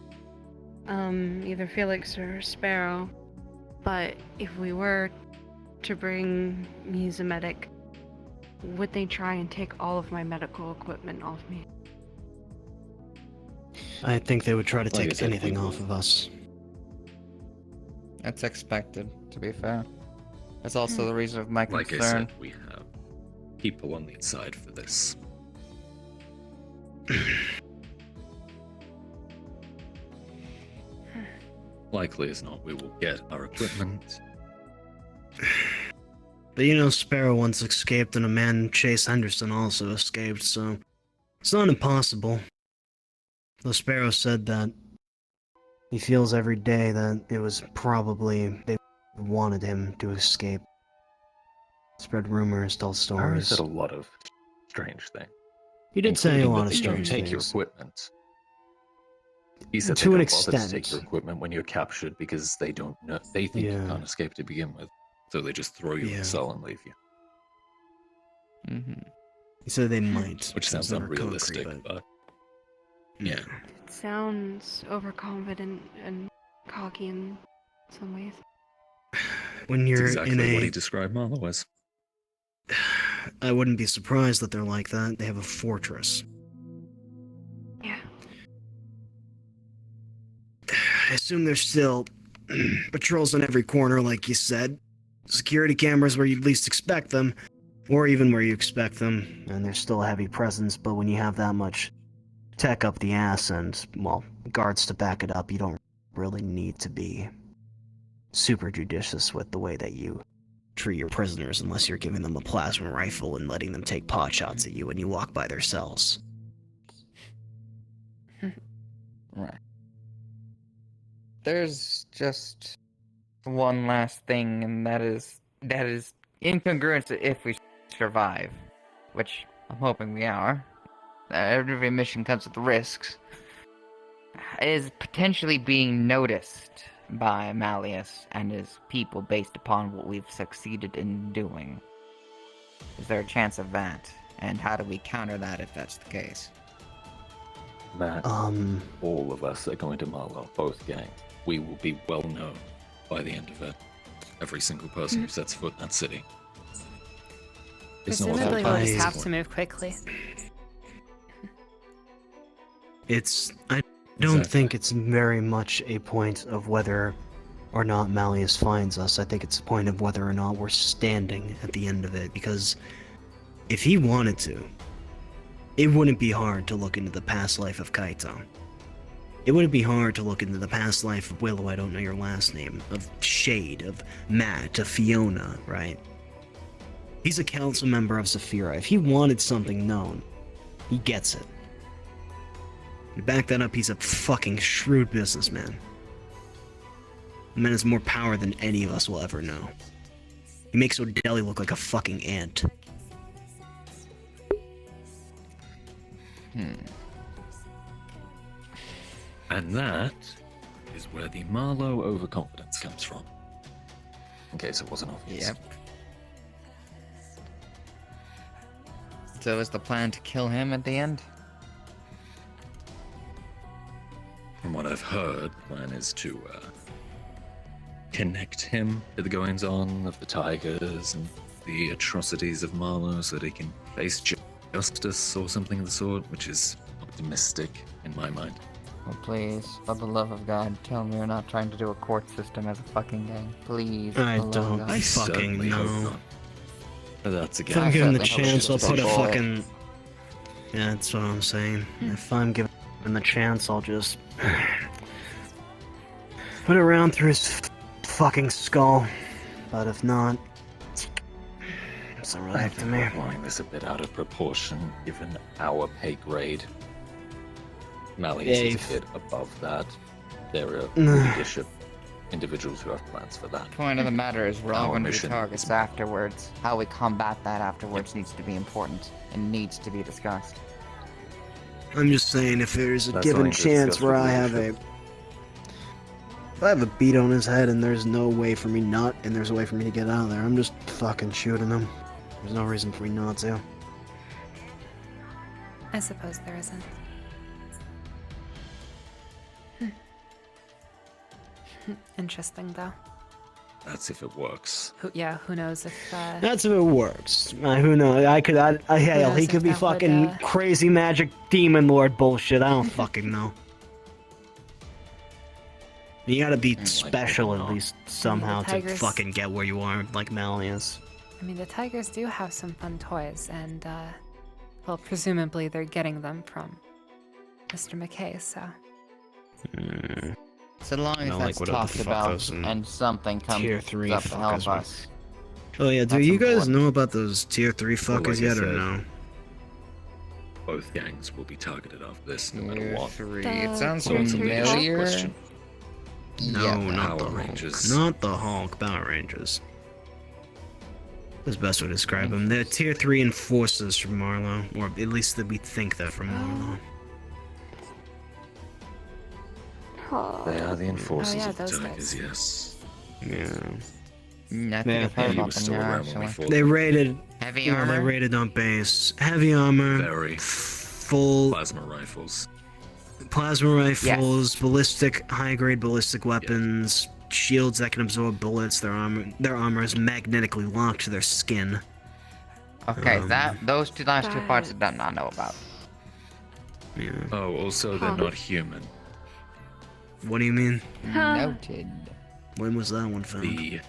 either Felix or Sparrow, but if we were to bring me as a medic, would they try and take all of my medical equipment off me? I think they would try to Like I take said, anything we will- off of us. That's expected, to be fair. That's also the reason of my Like I concern. said, we have people on the inside for this. Likely as not, we will get our equipment. But you know, Sparrow once escaped, and a man, Chase Henderson, also escaped, so it's not impossible. Though Sparrow said that he feels every day that it was probably they wanted him to escape. Spread rumors, tell Harry stories. said a lot of strange things. He did say a including lot that of they don't strange take your things. equipment. He said To they an don't bother to take extent. your equipment when you're captured because they don't know. They think you Yeah. can't escape to begin with, so they just throw you in Yeah. the cell and leave you. Mm-hmm. He said they might. Which sounds It's never unrealistic, concrete, but yeah. It sounds overconfident and cocky in some ways. When That's you're exactly in a... what he described Marlowe as. I wouldn't be surprised that they're like that. They have a fortress. Yeah. I assume there's still patrols on every corner, like you said. Security cameras where you'd least expect them, or even where you expect them. And there's still a heavy presence, but when you have that much tech up the ass and, well, guards to back it up, you don't really need to be super judicious with the way that you treat your prisoners unless you're giving them a plasma rifle and letting them take pot shots at you when you walk by their cells. Right. There's just one last thing, and that is incongruent to if we survive, which I'm hoping we are. Every mission comes with risks. Is potentially being noticed by Malleus and his people based upon what we've succeeded in doing. Is there a chance of that? And how do we counter that if that's the case? Matt, all of us are going to Marlowe, both gangs. We will be well known by the end of it. Every single person who sets foot in that city. It's no Presumably other we'll just place. have to move quickly. I don't think it's very much a point of whether or not Malleus finds us. I think it's a point of whether or not we're standing at the end of it, because if he wanted to, it wouldn't be hard to look into the past life of Kaito. It wouldn't be hard to look into the past life of Willow, I don't know your last name, of Shade, of Matt, of Fiona, right? He's a council member of Saphira. If he wanted something known, he gets it. To back that up, he's a fucking shrewd businessman. The man has more power than any of us will ever know. He makes O'Delly look like a fucking ant. And that is where the Marlowe overconfidence comes from. In case it wasn't obvious. Yep. So is the plan to kill him at the end? From what I've heard, the plan is to connect him to the goings-on of the Tigers and the atrocities of Marlowe so that he can face justice or something of the sort, which is optimistic in my mind. Oh, please, for the love of God, tell me you're not trying to do a court system as a fucking gang. Please. I for the love of don't God. fucking know. But that's If I'm again. given the chance, I'll put a fucking... Yeah, that's what I'm saying. If I'm given the chance, I'll just... put it around through his fucking skull. But if not... It's not really I up to think me. we're blowing this a bit out of proportion, given our pay grade. Mally's is a bit above that. There are leadership individuals who have plans for that. The point of the matter is we're all Our going to be mission targets afterwards. How we combat that afterwards needs to be important and needs to be discussed. I'm just saying, if there's a That's given something to chance discuss where with I have a... leadership. If I have a beat on his head and there's no way for me not, and there's a way for me to get out of there, I'm just fucking shooting him. There's no reason for me not to. I suppose there isn't. Interesting, though. That's if it works. Who knows if... That's if it works. Who knows? Hell, knows he if could be that would, fucking crazy magic demon lord bullshit. I don't fucking know. You gotta be special at least somehow to Tigers- fucking get where you are, like Mally is. I mean, the Tigers do have some fun toys, and, well, presumably they're getting them from Mr. McKay, so... So long as don't that's like whatever talked the fuck about those and something comes Tier 3 up to help fuckers were. us. Oh yeah, do That's you guys important. know about those tier 3 Well, fuckers like I yet or said, no? Both gangs will be targeted after this, no matter Tier what. 3. It sounds So it's a leadership familiar. question. No, Yeah, not the Power Hulk. Rangers. Not the Hulk, Power Rangers. That's the best way to describe them. They're tier 3 enforcers from Marlowe, or at least that we think they're from Marlowe. They are the enforcers yeah, of the those Tigers, guys. yes. Yeah. I think I've heard You were about them still now, around when we actually. fought They them. raided. Heavy Yeah, they armor? raided on base. Heavy armor. Very. Full Plasma rifles. plasma rifles, ballistic, high-grade ballistic weapons, shields that can absorb bullets. Their armor is magnetically locked to their skin. Okay, those last two parts I did not know about. Yeah. Oh, also they're not human. What do you mean? Noted. When was that one found?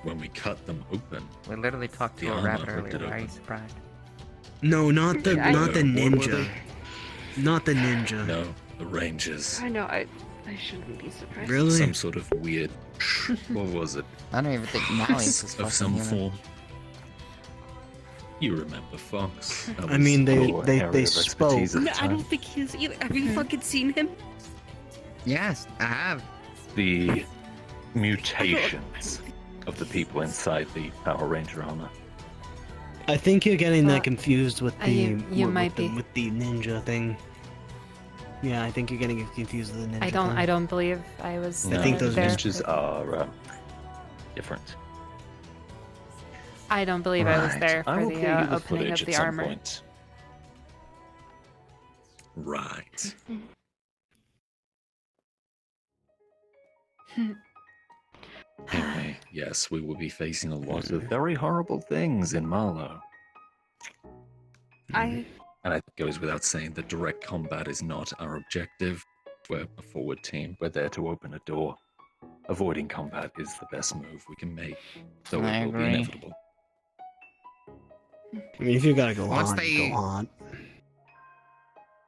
When we cut them open. We literally talked to The a armor rabbit ripped earlier. it Why are you open. surprised? No, not the Yeah, not the What were ninja. Not the ninja. No, the Rangers. I know, I shouldn't be surprised. Really? Some sort of weird. What was it? I don't even think Malleus is Of some fucking human. form. You remember Fox? That I mean, was your they area of spoke. expertise at the No, I time. don't think he's either. Have you fucking seen him? Yes, I have. The mutations of the people inside the Power Ranger armor. I think you're getting that confused with the you with might the, be. with the ninja thing. Yeah, I think you're getting confused with the ninja. thing. I don't believe I was I think those there. ninjas are different. I don't believe I was Right. there I for will the get you the opening footage of at the some armor. point. Right. Anyway, yes, we will be facing a lot of very horrible things in Marlowe. I And it goes without saying that direct combat is not our objective. We're a forward team. We're there to open a door. Avoiding combat is the best move we can make, though I it will be agree. inevitable. I mean, if you gotta go Once on, they- go on.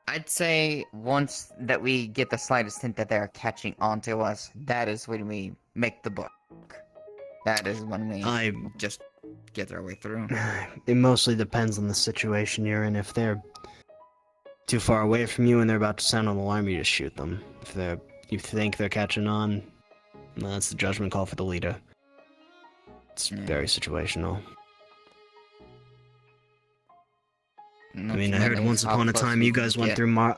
I'd say once that we get the slightest hint that they're catching on to us, that is when we make the book. That is when we just get our way through. It mostly depends on the situation you're in. If they're too far away from you and they're about to sound an alarm, you just shoot them. If you think they're catching on, that's the judgment call for the leader. It's very situational. I mean, I heard once upon a time you guys went through I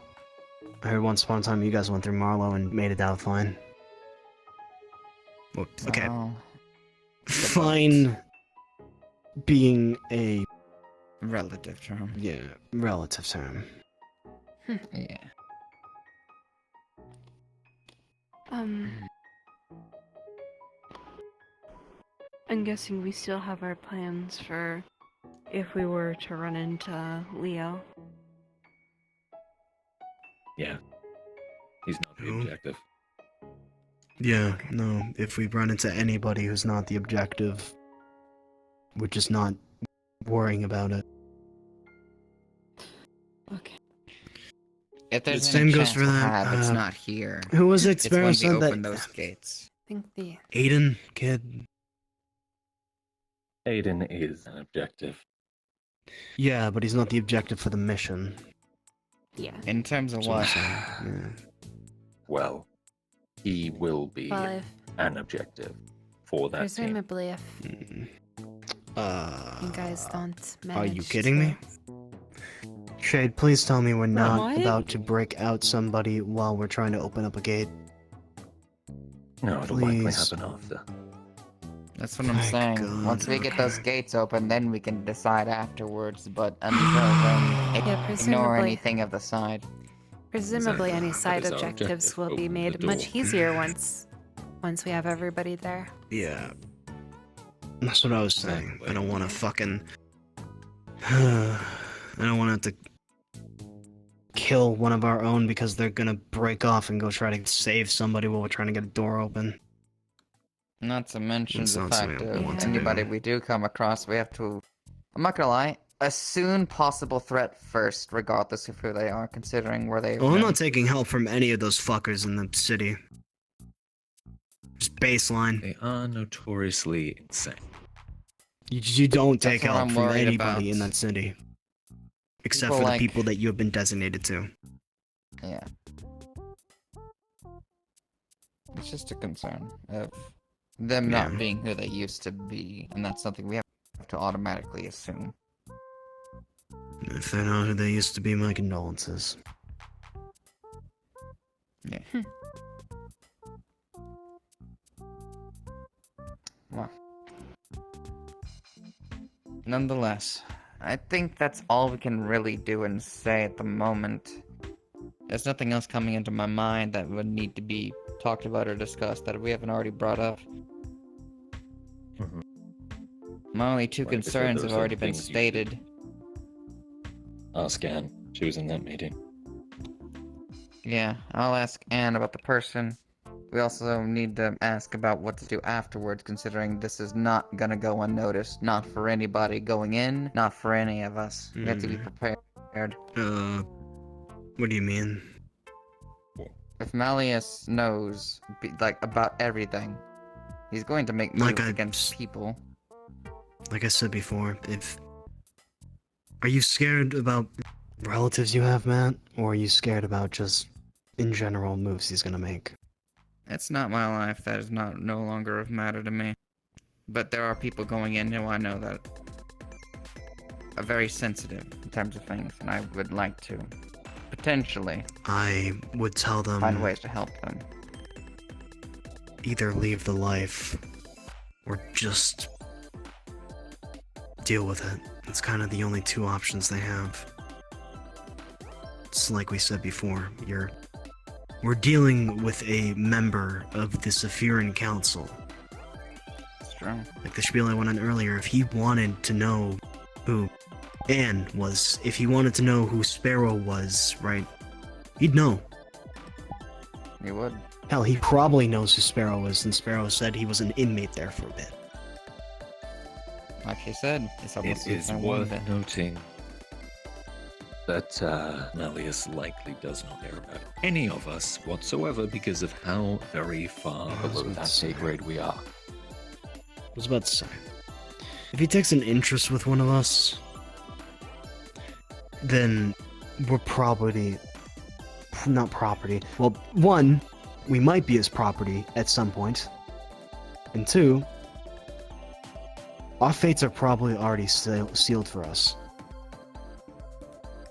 heard once upon a time you guys went through Marlowe and made it out fine. Well, okay. Fine being a relative term. Yeah, relative term. Yeah. I'm guessing we still have our plans for if we were to run into Leo. Yeah. He's not the objective. Yeah, no, if we run into anybody who's not the objective, we're just not worrying about it. Okay. If there's The same any goes chance for to that, have, it's not here. Who was it, It's Sparrow when we said that- open those gates. I think the Aiden, kid. Aiden is an objective. Yeah, but he's not the objective for the mission. Yeah. In terms of That's what what? I'm saying, Well, he will be Well, if- an objective for that team. presumably if you guys don't manage Are you kidding me? Shade, please tell me we're not about to break out somebody while we're trying to open up a gate. No, it'll likely Please. happen after. That's what I'm Thank saying. God, Once we get those gates open, then we can decide afterwards. But until then, ignore presumably. anything of the side. Presumably any That side is our objectives objective, will be open the made much door. easier once we have everybody there. Yeah. That's what I was saying. I don't want to fucking... I don't want to have to kill one of our own because they're gonna break off and go try to save somebody while we're trying to get a door open. Not to mention That's the not fact something I of want to anybody do. we do come across, we have to, I'm not gonna lie, a soon possible threat first, regardless of who they are, considering where they Well, I'm not taking help from any of those fuckers in the city. Just baseline. They are notoriously insane. You don't That's take what help I'm from worried anybody in about. that city. Except People for the like- people that you have been designated to. Yeah. It's just a concern of them not Yeah. being who they used to be, and that's something we have to automatically assume. If they're not who they used to be, my condolences. Yeah. Well. Nonetheless, I think that's all we can really do and say at the moment. There's nothing else coming into my mind that would need to be talked about or discussed that we haven't already brought up. My only two Like I said, concerns those have are already been things you stated. Ask Anne. She was in that meeting. Yeah, I'll ask Anne about the person. We also need to ask about what to do afterwards, considering this is not gonna go unnoticed. Not for anybody going in, not for any of us. We have to be prepared. What do you mean? If Malleus knows, about everything, he's going to make moves against people. Like I said before, Are you scared about relatives you have, Matt? Or are you scared about just, in general, moves he's gonna make? It's not my life. That is no longer of matter to me. But there are people going in who I know that are very sensitive in terms of things, and I would like to potentially I would tell them find ways to help them. either leave the life or just deal with it. It's kind of the only two options they have. It's like we said before, we're dealing with a member of the Sephiran Council. It's true. Like the spiel I went on earlier, if he wanted to know who Anne was, if he wanted to know who Sparrow was, right, he'd know. He would. Hell, he probably knows who Sparrow is, and Sparrow said he was an inmate there for a bit. Like she said, it's almost It is like worth noting that Malleus likely does not care about any of us whatsoever because of how very far below that pay grade we are. I was about to say, if he takes an interest with one of us, then we're not property. Well, one, we might be his property at some point, and two, our fates are probably already sealed for us.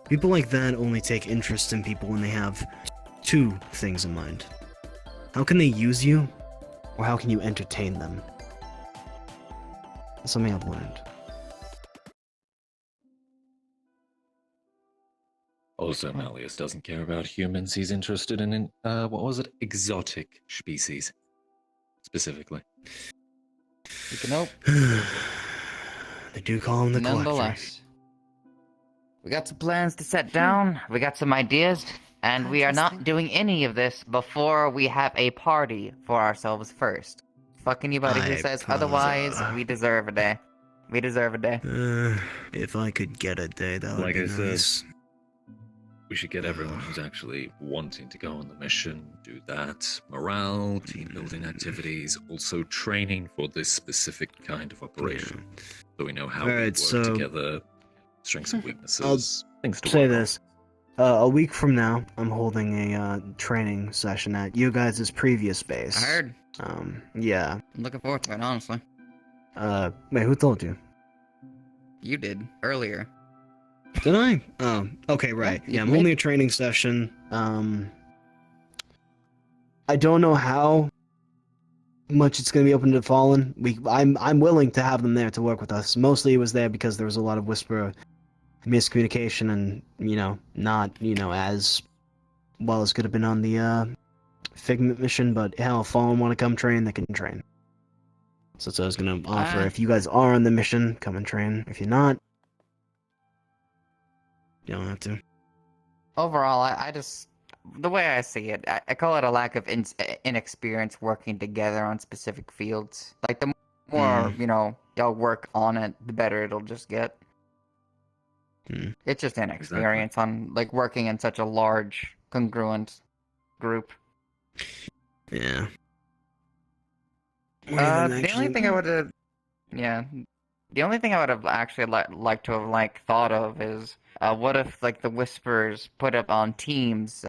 People like that only take interest in people when they have two things in mind. How can they use you, or how can you entertain them? That's something I've learned. Also, Malleus doesn't care about humans. He's interested in, what was it? Exotic species. Specifically. You can hope. They do call him the collector. Nonetheless, we got some plans to set down, we got some ideas, and we are not doing any of this before we have a party for ourselves first. Fuck anybody who says otherwise, we deserve a day. We deserve a day. If I could get a day, that would Like be I nice. said, we should get everyone who's actually wanting to go on the mission, do that. Morale, team building activities, also training for this specific kind of operation. So we know how we work together, strengths and weaknesses, things to Say work this. A week from now, I'm holding a training session at you guys' previous base. I heard. Yeah. I'm looking forward to it, honestly. Wait, who told you? You did, earlier. Did I? Oh, okay, right. Yeah, I'm holding a training session. I don't know how much it's going to be open to Fallen. I'm willing to have them there to work with us. Mostly it was there because there was a lot of whisper miscommunication and, not, as well as could have been on the Figment mission, but hell, if Fallen want to come train, they can train. So that's what I was going to offer. If you guys are on the mission, come and train. If you're not, you don't have to. Overall, I just, the way I see it, I call it a lack of inexperience working together on specific fields. Like, the more, y'all work on it, the better it'll just get. It's just inexperience on, like, working in such a large, congruent group. Yeah. The only thing I would have, the only thing I would have actually liked to have thought of is, what if the Whispers put up on teams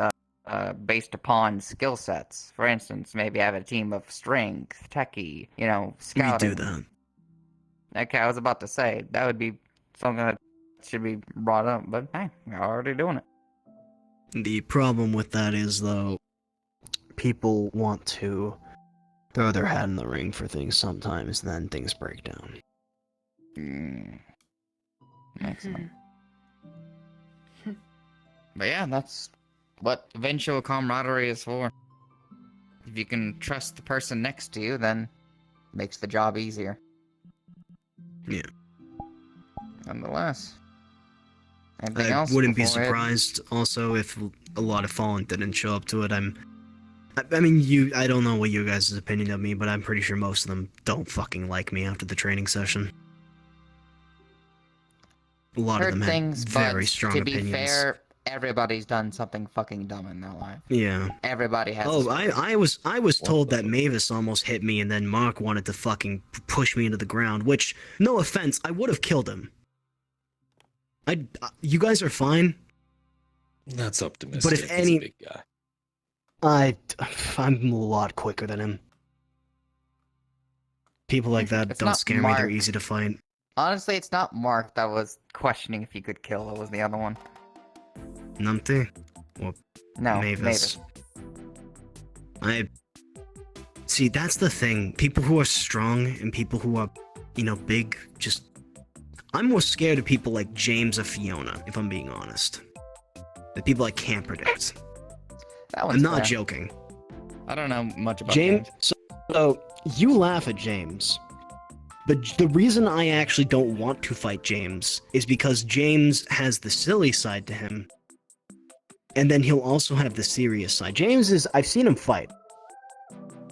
based upon skill sets? For instance, maybe have a team of strength, techie, scouting. We do that. Okay, I was about to say that would be something that should be brought up, but hey, we're already doing it. The problem with that is, though, people want to throw their hat in the ring for things sometimes, then things break down. Makes sense. But yeah, that's what eventual camaraderie is for. If you can trust the person next to you, then it makes the job easier. Yeah. Nonetheless. Anything else? I wouldn't be before surprised also if a lot of Fallen didn't show up to it. I mean, I don't know what you guys' opinion of me, but I'm pretty sure most of them don't fucking like me after the training session. A lot of them had very strong opinions. To be fair, everybody's done something fucking dumb in their life. Yeah. Everybody has. Oh, I was told that Mavis almost hit me, and then Mark wanted to fucking push me into the ground. Which, no offense, I would have killed him. You guys are fine. That's optimistic. But if any, he's a big guy. I'm a lot quicker than him. People like that don't scare me. They're easy to fight. Honestly, it's not Mark that was questioning if you could kill. It was the other one. Numpty? Well, no, Mavis. See, that's the thing. People who are strong and people who are, big, just... I'm more scared of people like James or Fiona, if I'm being honest. The people I can't predict. I'm not joking. I don't know much about James. So, you laugh at James. But the reason I actually don't want to fight James is because James has the silly side to him. And then he'll also have the serious side. I've seen him fight.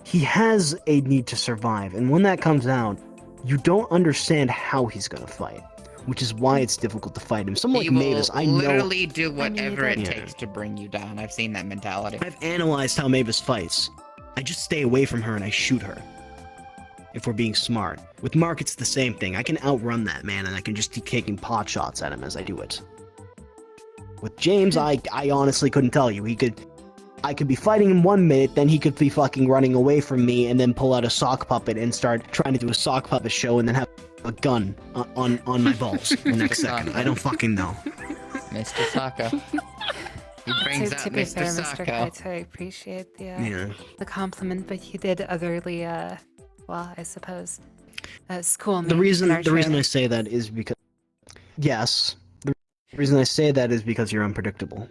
He has a need to survive, and when that comes out, you don't understand how he's gonna fight, which is why it's difficult to fight him. Someone He like will Mavis, I know. literally do whatever it Yeah. takes to bring you down. I've seen that mentality. I've analyzed how Mavis fights. I just stay away from her and I shoot her. If we're being smart. With Mark, it's the same thing. I can outrun that man and I can just keep taking pot shots at him as I do it. With James, I honestly couldn't tell you. I could be fighting him 1 minute, then he could be fucking running away from me and then pull out a sock puppet and start trying to do a sock puppet show and then have a gun on my balls the next second. I don't fucking know. Mr. Saka. He brings to out be Mr. fair, Mr. Saka. Kaito, I appreciate the compliment, but you did utterly, well, I suppose, school me. The reason in our I say that is because... Yes. The reason I say that is because you're unpredictable.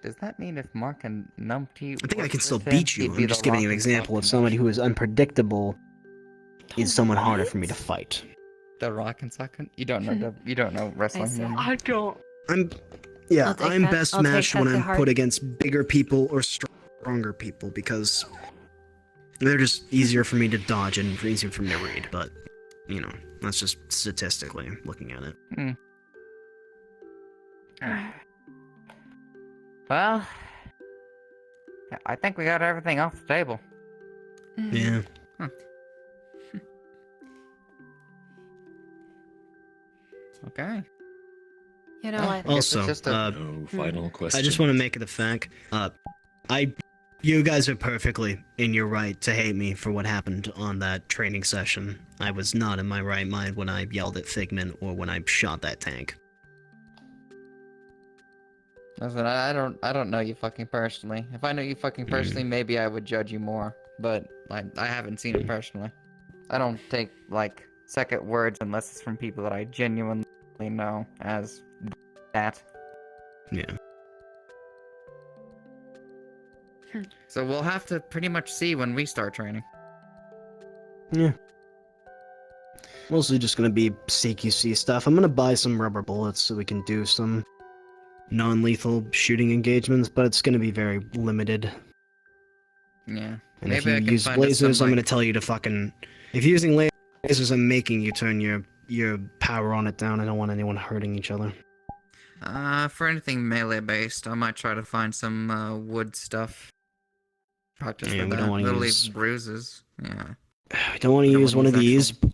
Does that mean if Mark and Numpty... I think I worked can still with him, beat you. he'd be I'm the just giving you an Rock and example Sock of somebody who is unpredictable is someone harder for me to fight. The Rock and Sock? You don't know you don't know wrestling. see. I don't. I'm I'll take I'm that- best I'll take matched that when to I'm heart. put against bigger people or stronger people because they're just easier for me to dodge and easier for me to read. But you know, that's just statistically looking at it. Well, I think we got everything off the table. Yeah. Okay. You know what? Also, No final question. I just want to make it a fact. You guys are perfectly in your right to hate me for what happened on that training session. I was not in my right mind when I yelled at Figment or when I shot that tank. Listen, I don't know you fucking personally. If I knew you fucking personally, maybe I would judge you more. But I haven't seen it personally. I don't take like second words unless it's from people that I genuinely know as that. Yeah. So we'll have to pretty much see when we start training. Yeah. Mostly just gonna be CQC stuff. I'm gonna buy some rubber bullets so we can do some non-lethal shooting engagements, but it's gonna be very limited. Yeah. And Maybe if you I can use find us lasers, some, I'm like- gonna tell you to fucking... If you're using lasers, I'm making you turn your power on it down. I don't want anyone hurting each other. For anything melee based, I might try to find some wood stuff. Practice Yeah, with we that. don't wanna Little use- bruises. Yeah. We don't want to Don't use one wanna of use these.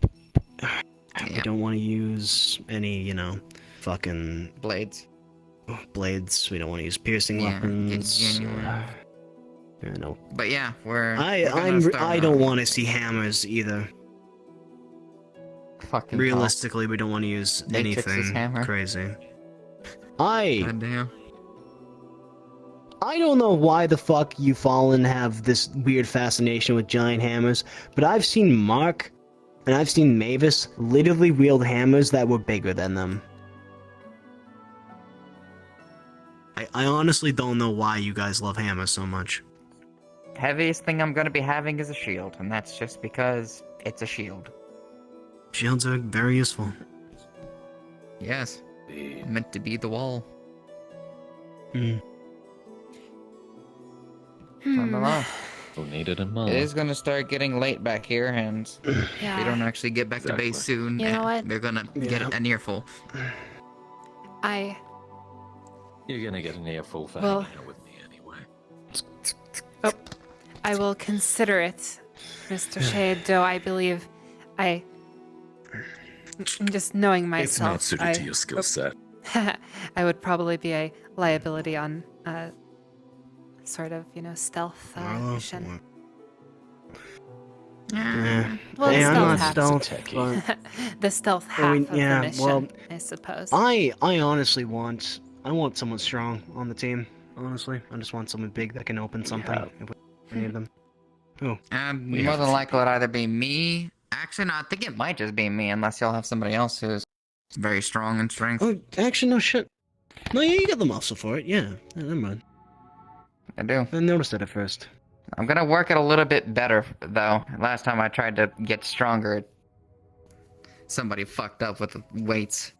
We Yeah. don't want to use any, you know, fucking... Blades. Blades. We don't want to use piercing Yeah, weapons. genuine. Yeah, no. But yeah, we're I don't want to see hammers either. Fucking Realistically, we don't want to use Matrix's anything hammer. crazy. Goddamn. I don't know why the fuck you Fallen have this weird fascination with giant hammers, but I've seen Mark and I've seen Mavis literally wield hammers that were bigger than them. I honestly don't know why you guys love hammers so much. Heaviest thing I'm gonna be having is a shield, and that's just because it's a shield. Shields are very useful. Yes. Meant to be the wall. Hmm. Nonetheless, Who needed a mom? it is gonna start getting late back here, and Yeah. we don't actually get back to base soon. You know what? They're gonna get an earful. You're gonna get an earful for Well- hanging out with me anyway. I will consider it, Mr. Shade, though I believe just knowing myself, It's not suited to your skill set. I would probably be a liability on sort of, stealth mission. Well, Hey, the I'm stealth not half. stealth, but... The stealth half I mean, of yeah, the mission, well, I suppose. I honestly want someone strong on the team. Honestly, I just want someone big that can open something if we need them. Who? More than likely, it'd either be me. Actually, no, I think it might just be me, unless y'all have somebody else who's very strong in strength. Oh, actually, no shit. No, yeah, you got the muscle for it. Yeah, never mind. I do. I noticed it at first. I'm gonna work it a little bit better, though. Last time I tried to get stronger, somebody fucked up with the weights.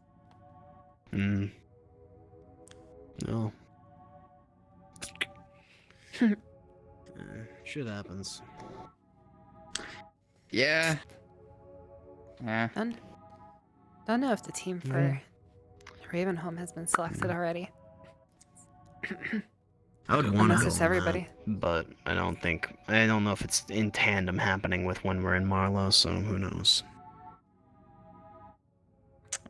No. Shit happens. Yeah. Yeah. Don't know if the team for Ravenholm has been selected already. I would want to. Unless it's everybody. But I don't know if it's in tandem happening with when we're in Marlow, so who knows.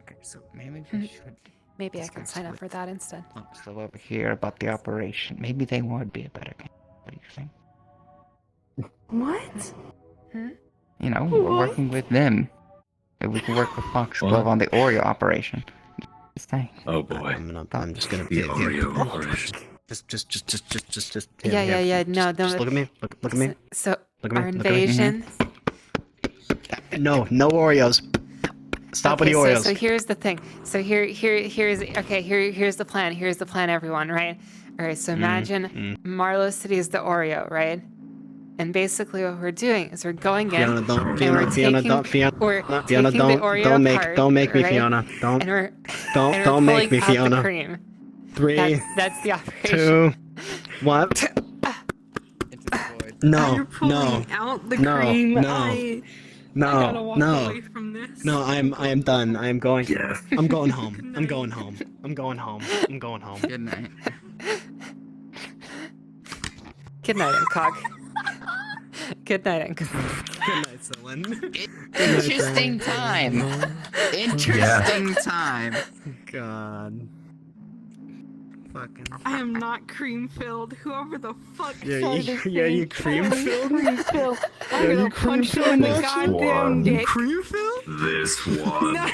Okay, so maybe we should. Maybe I can sign up for that instead. Still over here about the operation. Maybe they would be a better candidate. What do you think? What? You know, we're working with them. Maybe we can work with Foxglove on the Oreo operation. Just saying. Oh boy. I'm just gonna The Oreo operation. Just. Yeah. No, Just look at me. Look at me. So Look at me. our Look at me. invasion. No Oreos. Stop with the Oreos. So here's the thing. So here's the plan. Here's the plan, everyone. Right. All right. So imagine Marlow City is the Oreo, right? And basically, what we're doing is we're going in and we're taking the Oreo apart, don't make me, right? Fiona. Don't pulling make me, out Fiona. The cream. 3, That's the operation. 2, what? You're pulling out the cream. I gotta walk away from this. No, I am done. I am going. I'm going home. I'm going home. I'm going home. I'm going home. Good night. Good night, Incog. Good night, Incog. Good night, Celine. Interesting time. Interesting time. God. Fucking. I am not cream filled. Whoever the fuck Yeah, started you cream filled? Cream filled. I'm gonna punch you in the goddamn dick. Cream filled? This one. No.